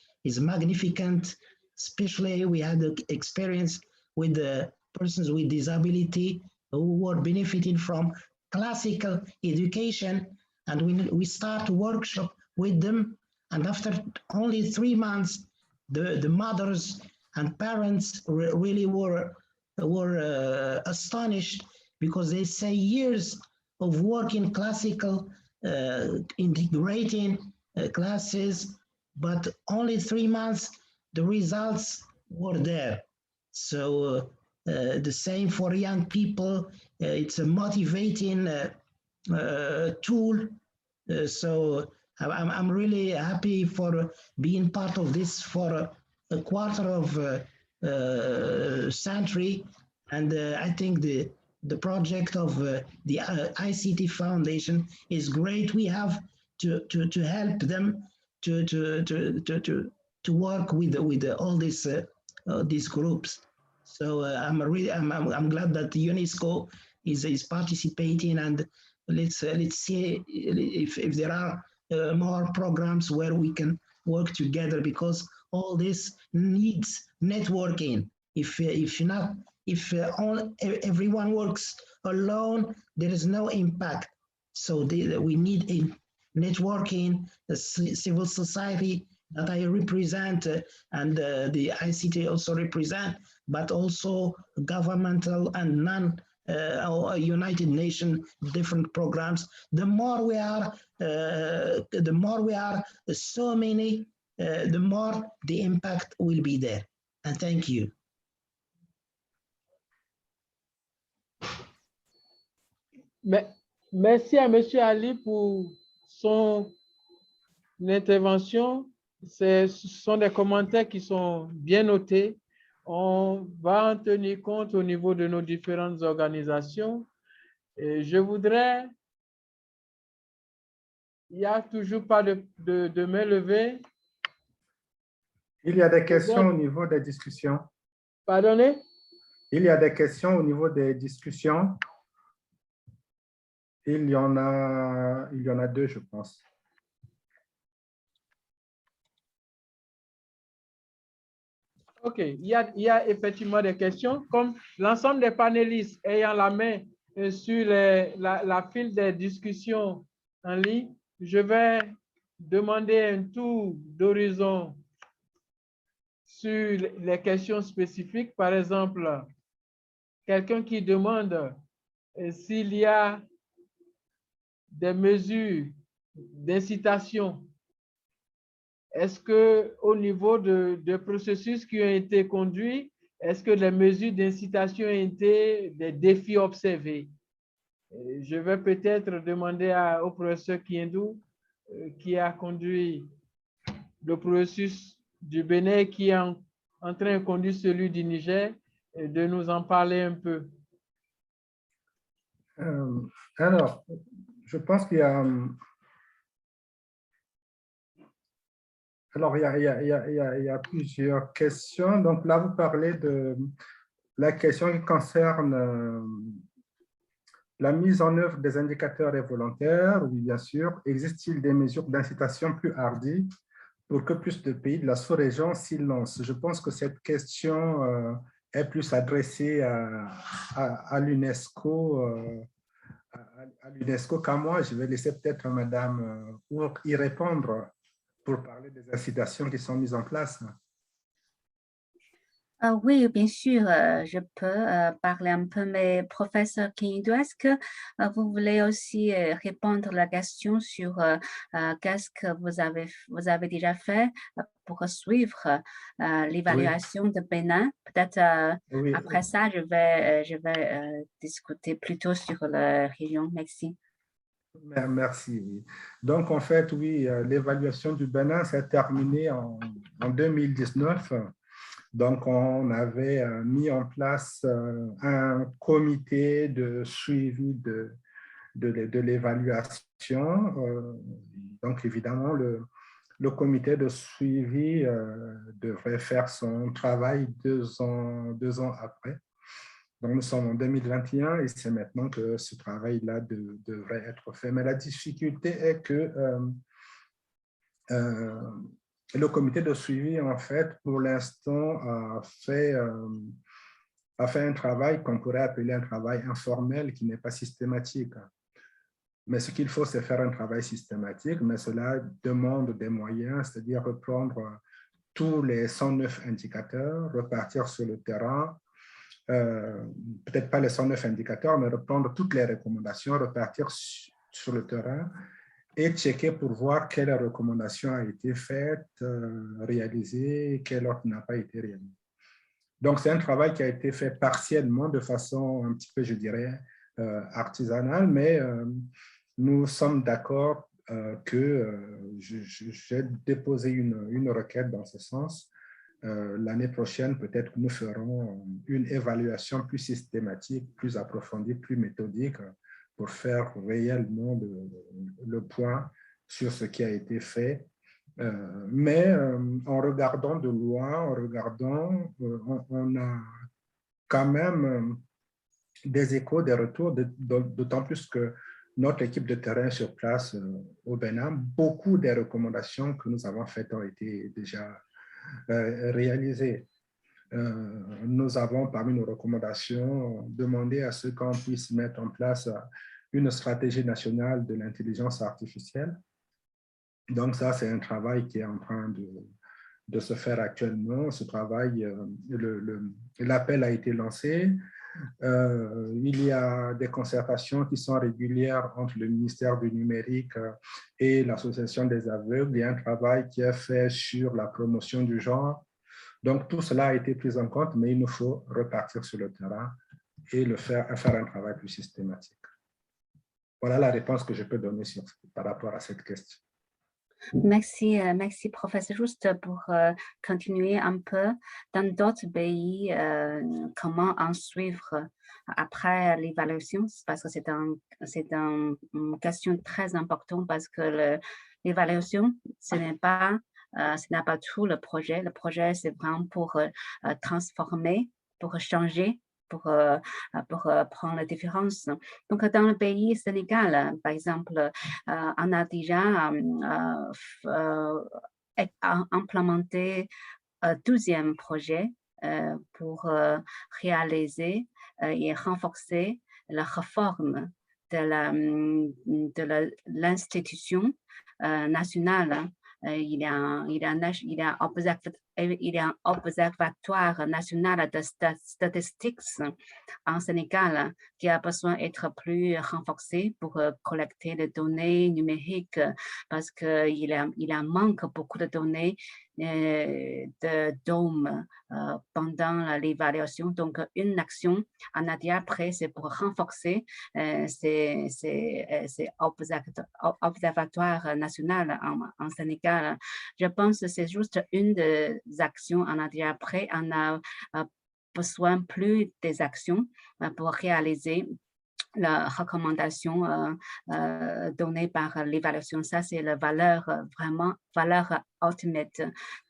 magnificent. Especially we had the experience with the persons with disability who were benefiting from classical education, and we start workshop with them, and after only 3 months, the mothers and parents really were astonished, because they say years of working classical integrating classes, but only 3 months, the results were there. So the same for young people. It's a motivating tool. So I'm really happy for being part of this for a quarter of a century. And I think the project of the ICT Foundation is great. We have to help them to work with all these groups. So I'm glad that UNESCO is participating, and let's see if there are more programs where we can work together, because all this needs networking. If everyone works alone, there is no impact. So we need a networking, the civil society that I represent, and the ICT also represent, but also governmental and United Nations different programs. The more we are so many, the more the impact will be there. And thank you. Merci à M. Ali pour son intervention. Ce sont des commentaires qui sont bien notés. On va en tenir compte au niveau de nos différentes organisations. Et je voudrais... Il n'y a toujours pas de main levée. Il y a des questions au niveau des discussions. Pardonnez? Il y a des questions au niveau des discussions. Il y en a deux, je pense. OK, il y a effectivement des questions. Comme l'ensemble des panélistes ayant la main sur la file des discussions en ligne, je vais demander un tour d'horizon sur les questions spécifiques. Par exemple, quelqu'un qui demande s'il y a des mesures d'incitation. Est-ce qu'au niveau de processus qui ont été conduits, est-ce que les mesures d'incitation ont été des défis observés? Je vais peut-être demander au professeur Kiendou, qui a conduit le processus du Bénin, qui est en train de conduire celui du Niger, de nous en parler un peu. Alors, je pense qu'il y a... Alors, il y a plusieurs questions. Donc là, vous parlez de la question qui concerne la mise en œuvre des indicateurs et volontaires. Oui, bien sûr. Existe-t-il des mesures d'incitation plus hardies pour que plus de pays de la sous-région s'y lancent? Je pense que cette question est plus adressée à l'UNESCO qu'à moi. Je vais laisser peut-être Madame Ourk y répondre pour parler des incitations qui sont mises en place. Oui, bien sûr, je peux parler un peu, mais professeur Kiendou, est-ce que vous voulez aussi répondre à la question sur qu'est-ce que vous avez déjà fait pour suivre l'évaluation de Bénin? Peut-être Oui. après ça, je vais discuter plutôt sur la région. Merci. Merci. Oui. Donc, en fait, oui, l'évaluation du Bénin s'est terminée en 2019. Donc, on avait mis en place un comité de suivi de l'évaluation. Donc, évidemment, le comité de suivi devrait faire son travail deux ans après. Donc, nous sommes en 2021 et c'est maintenant que ce travail-là devrait être fait. Mais la difficulté est que le comité de suivi, en fait, pour l'instant, a fait un travail qu'on pourrait appeler un travail informel qui n'est pas systématique. Mais ce qu'il faut, c'est faire un travail systématique, mais cela demande des moyens, c'est-à-dire reprendre tous les 109 indicateurs, repartir sur le terrain, peut-être pas les 109 indicateurs, mais reprendre toutes les recommandations, repartir sur le terrain et checker pour voir quelle recommandation a été faite, réalisée, et quelle autre n'a pas été réalisée. Donc, c'est un travail qui a été fait partiellement de façon un petit peu, je dirais, artisanale, mais nous sommes d'accord que j'ai déposé une requête dans ce sens. L'année prochaine, peut-être que nous ferons une évaluation plus systématique, plus approfondie, plus méthodique pour faire réellement le point sur ce qui a été fait. Mais en regardant de loin, on a quand même des échos, des retours, d'autant plus que notre équipe de terrain sur place au Bénin, beaucoup des recommandations que nous avons faites ont été déjà réalisées. Nous avons, parmi nos recommandations, demandé à ce qu'on puisse mettre en place une stratégie nationale de l'intelligence artificielle. Donc ça, c'est un travail qui est en train de se faire actuellement. Ce travail, l'appel a été lancé. Il y a des concertations qui sont régulières entre le ministère du numérique et l'Association des aveugles. Il y a un travail qui est fait sur la promotion du genre. Donc tout cela a été pris en compte, mais il nous faut repartir sur le terrain et faire un travail plus systématique. Voilà la réponse que je peux donner par rapport à cette question. Merci, merci professeur. Juste pour continuer un peu, dans d'autres pays, comment en suivre après l'évaluation? Parce que c'est une question très importante parce que l'évaluation, ce n'est pas tout le projet. Le projet, c'est vraiment pour transformer, pour changer, pour prendre la différence. Donc, dans le pays Sénégal, par exemple, on a déjà implémenté un 12e projet pour réaliser et renforcer la réforme de l'institution nationale. Il y a un observatoire national de statistiques en Sénégal qui a besoin d'être plus renforcé pour collecter les données numériques parce qu'il manque beaucoup de données de DOM pendant l'évaluation. Donc, une action en Nadia après, c'est pour renforcer ces observatoires nationaux en Sénégal. Je pense que c'est juste une des actions en Nadia après. On a besoin plus des actions pour réaliser la recommandation donnée par l'évaluation. Ça, c'est la valeur, vraiment, valeur ultimate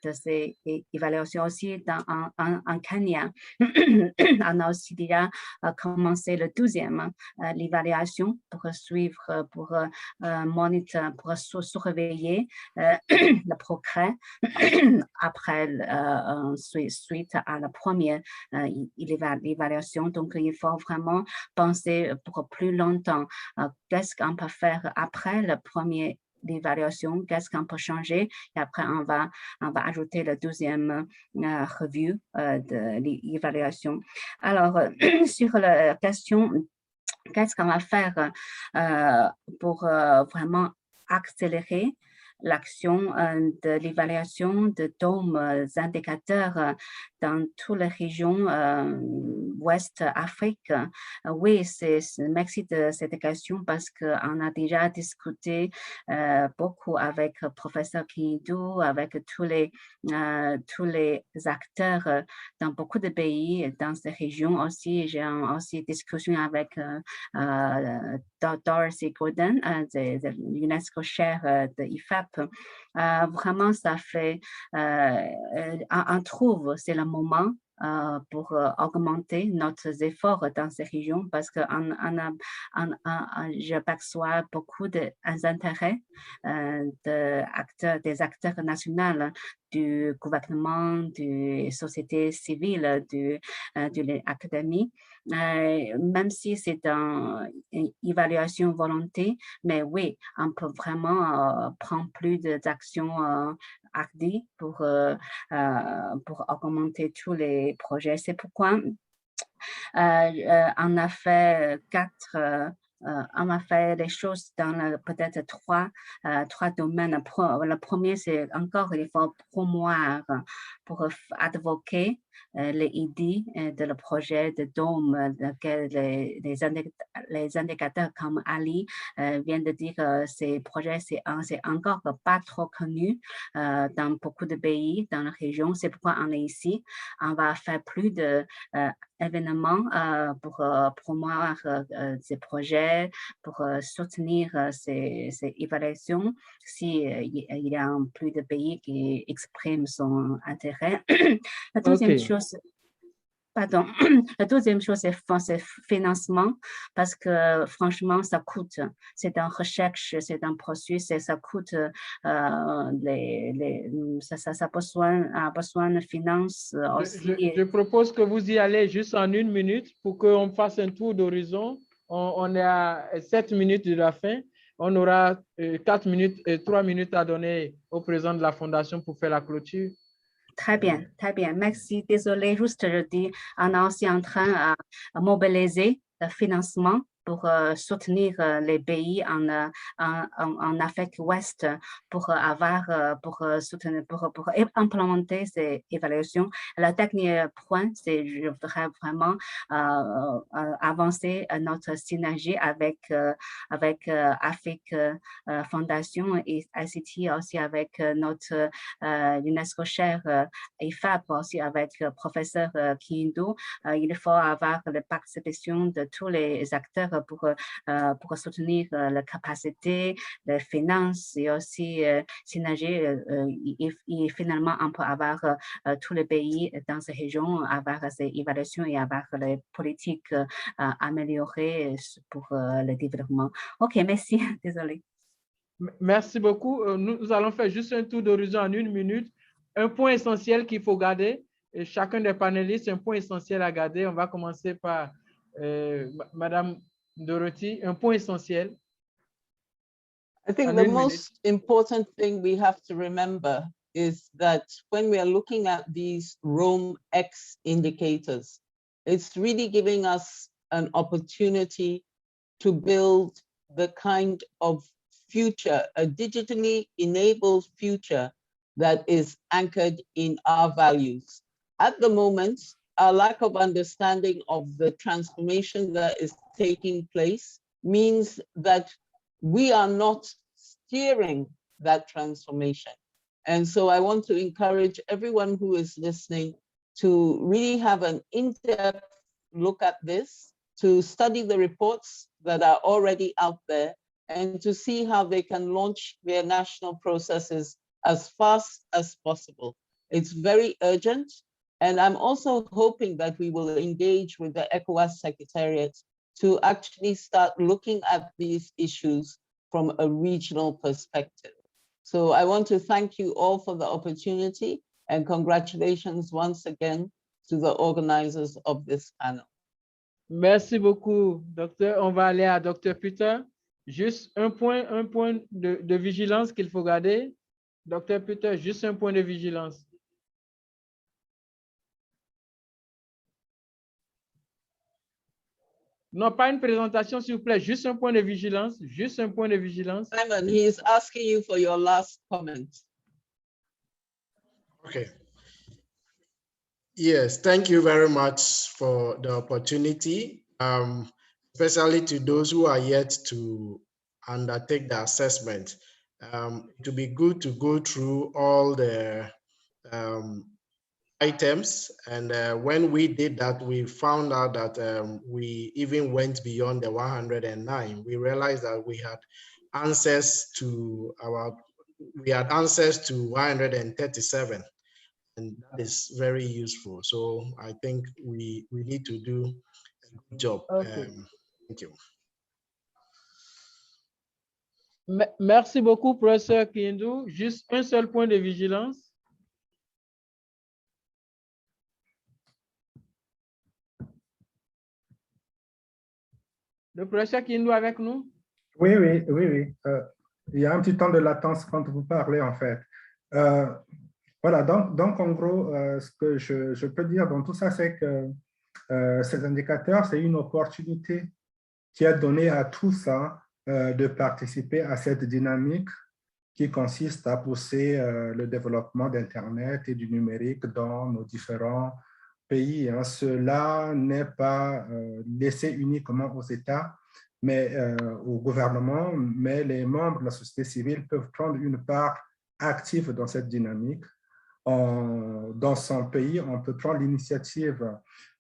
de ces évaluations. Aussi, en Kenya, on a aussi déjà commencé le 12e, l'évaluation pour suivre, pour monitorer, pour surveiller le progrès après, suite à la première évaluation. Donc, il faut vraiment penser pour plus longtemps qu'est-ce qu'on peut faire après la première l'évaluation, qu'est-ce qu'on peut changer, et après on va ajouter le 12e review de l'évaluation. Alors, sur la question, qu'est-ce qu'on va faire pour vraiment accélérer l'action de l'évaluation de DOM indicateurs dans toutes les régions Ouest Afrique. Oui, merci de cette question parce qu'on a déjà discuté beaucoup avec le professeur Kidou, avec tous les acteurs dans beaucoup de pays, dans ces régions aussi. J'ai aussi discussion avec Dorothy Gordon, de l'UNESCO Chair de IFAP. Vraiment, ça fait, on trouve, c'est le moment pour augmenter nos efforts dans ces régions parce que je perçois beaucoup d'intérêts des acteurs nationaux, du gouvernement, de société civile, de l'académie, même si c'est une évaluation volonté, mais oui, on peut vraiment prendre plus d'actions hardies pour augmenter tous les projets. C'est pourquoi on a fait on va faire les choses dans peut-être trois domaines. Le premier, c'est encore, il faut promouvoir pour advoquer les idées de le projet de DOM, les indicateurs comme Ali vient de dire, ces projets, c'est encore pas trop connu dans beaucoup de pays, dans la région. C'est pourquoi on est ici. On va faire plus de événements pour promouvoir ces projets, pour soutenir ces évaluations si il y a plus de pays qui expriment son intérêt. La deuxième chose, pardon, la deuxième chose, c'est financement, parce que franchement, ça coûte. C'est une recherche, c'est un processus, et ça coûte, ça a besoin de finances aussi. Je propose que vous y allez juste en 1 minute pour qu'on fasse un tour d'horizon. On est à 7 minutes de la fin. On aura 3 minutes à donner au président de la Fondation pour faire la clôture. Très bien, merci. Désolé, juste je dis, on est aussi en train de mobiliser le financement pour soutenir les pays en Afrique ouest pour soutenir, pour implémenter ces évaluations. Le dernier point, c'est je voudrais vraiment avancer notre synergie avec Afrique Fondation et ICT aussi avec notre UNESCO Share IFAP aussi avec le professeur Kiyindou. Il faut avoir la participation de tous les acteurs pour soutenir la capacité, les finances et aussi synergie. Et finalement, on peut avoir tous les pays dans ces régions, avoir ces évaluations et avoir les politiques améliorées pour le développement. OK, merci. Désolé. Merci beaucoup. Nous allons faire juste un tour d'horizon en 1 minute. Un point essentiel qu'il faut garder, et chacun des panélistes, un point essentiel à garder. On va commencer par Madame Dorothy, un point essentiel. I think the most important thing we have to remember is that when we are looking at these Rome X indicators, it's really giving us an opportunity to build the kind of future, a digitally enabled future that is anchored in our values. At the moment, our lack of understanding of the transformation that is taking place means that we are not steering that transformation. And so I want to encourage everyone who is listening to really have an in-depth look at this, to study the reports that are already out there, and to see how they can launch their national processes as fast as possible. It's very urgent. And I'm also hoping that we will engage with the ECOWAS Secretariat to actually start looking at these issues from a regional perspective. So I want to thank you all for the opportunity and congratulations once again to the organizers of this panel. Merci beaucoup, docteur. On va aller à Dr. Peter. Juste un point de vigilance qu'il faut garder. Dr. Peter, juste un point de vigilance. Non, pas une présentation, s'il vous plaît. Juste un point de vigilance. Juste un point de vigilance. Simon, he is asking you for your last comment. Okay. Yes, thank you very much for the opportunity, especially to those who are yet to undertake the assessment. It would be good to go through all the items, and when we did that, we found out that we even went beyond the 109. We realized that we had answers to 137, and that is very useful. So I think we need to do a good job. Okay. Thank you. Merci beaucoup, professeur Kiyindou. Juste un seul point de vigilance. Le professeur Kiyindou avec nous? Oui. Il y a un petit temps de latence quand vous parlez, en fait. Voilà, donc en gros, ce que je peux dire dans tout ça, c'est que ces indicateurs, c'est une opportunité qui a donné à tous de participer à cette dynamique qui consiste à pousser le développement d'Internet et du numérique dans nos différents pays. Cela n'est pas laissé uniquement aux États, mais au gouvernement, mais les membres de la société civile peuvent prendre une part active dans cette dynamique. Dans son pays, on peut prendre l'initiative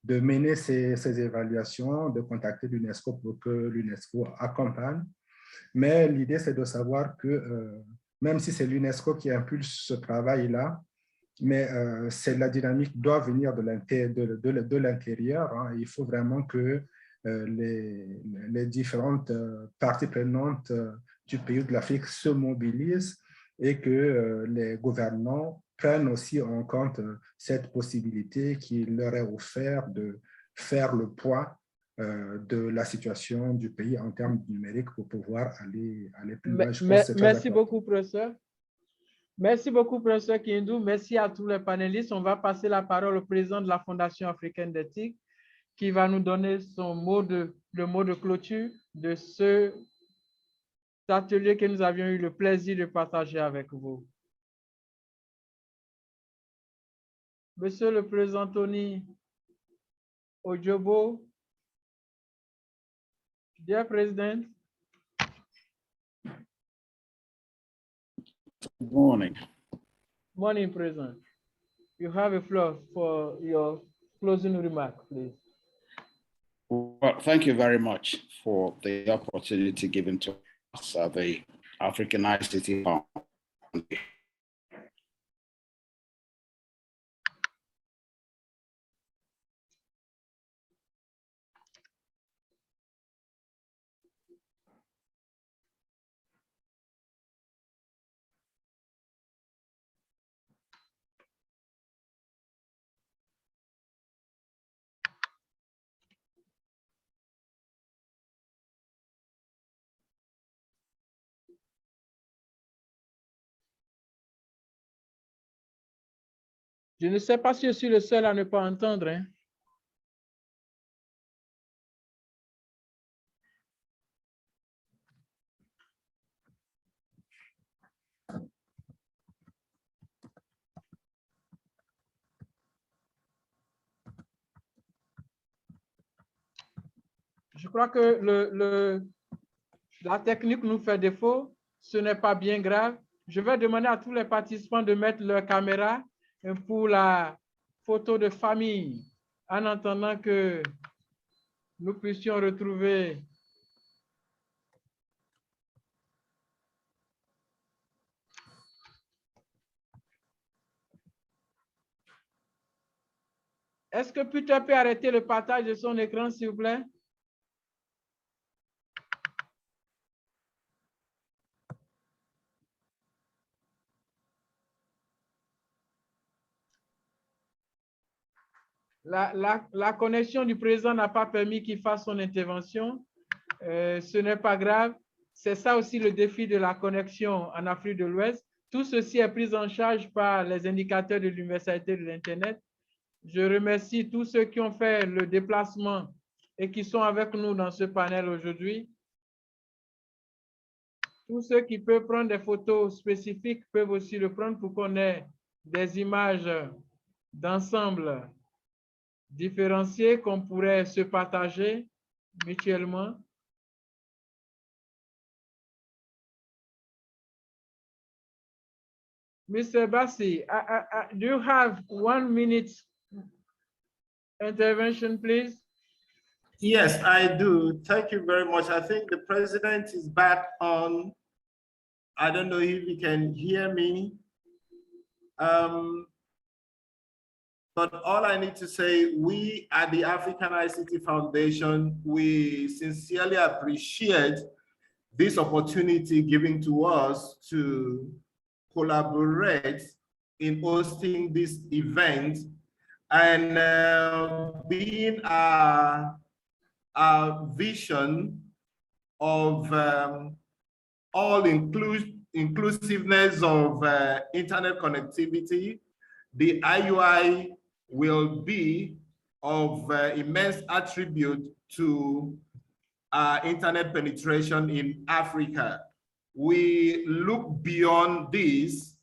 de mener ces évaluations, de contacter l'UNESCO pour que l'UNESCO accompagne. Mais l'idée, c'est de savoir que même si c'est l'UNESCO qui impulse ce travail-là, mais la dynamique doit venir de l'intérieur. Il faut vraiment que les différentes parties prenantes du pays de l'Afrique se mobilisent et que les gouvernants prennent aussi en compte cette possibilité qui leur est offerte de faire le poids de la situation du pays en termes numériques pour pouvoir aller plus loin. Merci beaucoup, professeur. Merci beaucoup, professeur Kindou. Merci à tous les panélistes. On va passer la parole au président de la Fondation africaine d'éthique qui va nous donner le mot de clôture de cet atelier que nous avions eu le plaisir de partager avec vous. Monsieur le président Tony Ojobo, dear President. Good morning. Morning, President. You have a floor for your closing remark, please. Well, thank you very much for the opportunity given to us at the African ICT Foundation. Je ne sais pas si je suis le seul à ne pas entendre. Hein? Je crois que la technique nous fait défaut. Ce n'est pas bien grave. Je vais demander à tous les participants de mettre leur caméra pour la photo de famille, en attendant que nous puissions retrouver Est-ce que Peter peut arrêter le partage de son écran, s'il vous plaît? La connexion du président n'a pas permis qu'il fasse son intervention. Ce n'est pas grave. C'est ça aussi le défi de la connexion en Afrique de l'Ouest. Tout ceci est pris en charge par les indicateurs de l'Universalité de l'Internet. Je remercie tous ceux qui ont fait le déplacement et qui sont avec nous dans ce panel aujourd'hui. Tous ceux qui peuvent prendre des photos spécifiques peuvent aussi le prendre pour qu'on ait des images d'ensemble différenciées qu'on pourrait se partager mutuellement. Mr. Bassi, do you have 1 minute intervention, please? Yes, I do. Thank you very much. I think the president is back on. I don't know if he can hear me. But all I need to say, we at the African ICT Foundation, we sincerely appreciate this opportunity given to us to collaborate in hosting this event and being our vision of all inclusiveness of internet connectivity. The IUI will be of immense attribute to internet penetration in Africa. We look beyond this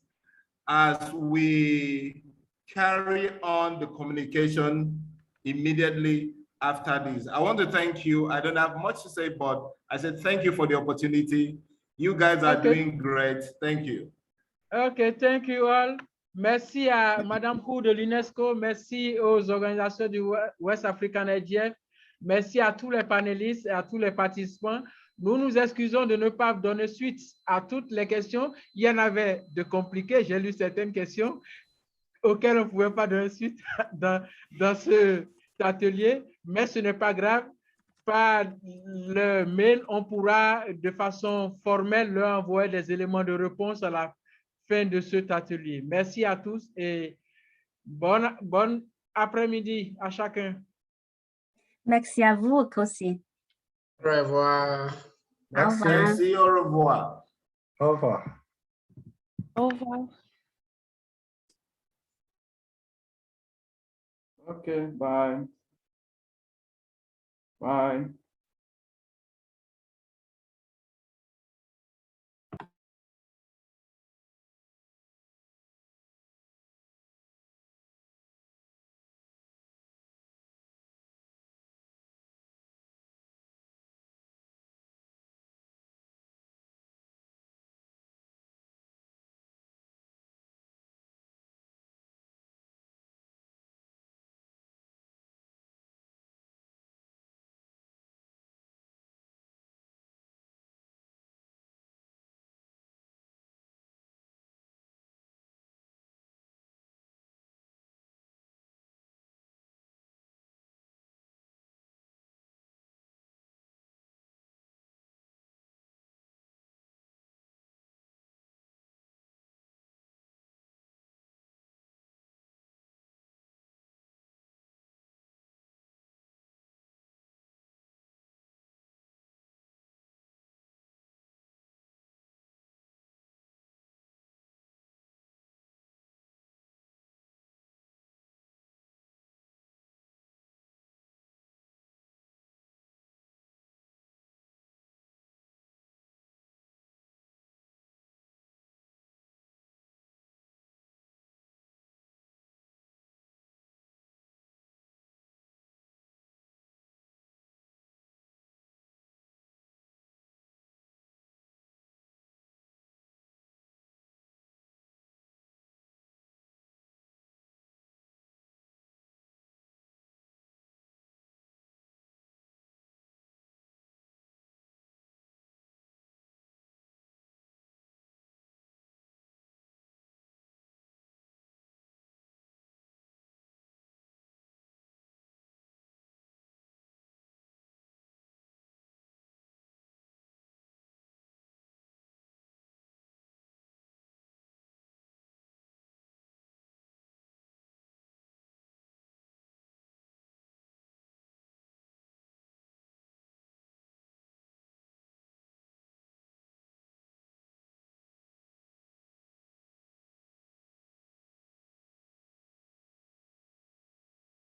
as we carry on the communication immediately after this. I want to thank you. I don't have much to say, but I said thank you for the opportunity. You guys are doing great. Thank you. OK, thank you all. Merci à Madame Hu de l'UNESCO. Merci aux organisations du West African IGF. Merci à tous les panélistes et à tous les participants. Nous nous excusons de ne pas donner suite à toutes les questions. Il y en avait de compliquées. J'ai lu certaines questions auxquelles on ne pouvait pas donner suite dans cet atelier, mais ce n'est pas grave. Par le mail, on pourra de façon formelle leur envoyer des éléments de réponse à la fin de cet atelier. Merci à tous et bon après-midi à chacun. Merci à vous aussi. Au revoir. Merci. Merci, au revoir. Au revoir. Au revoir. OK, bye. Bye.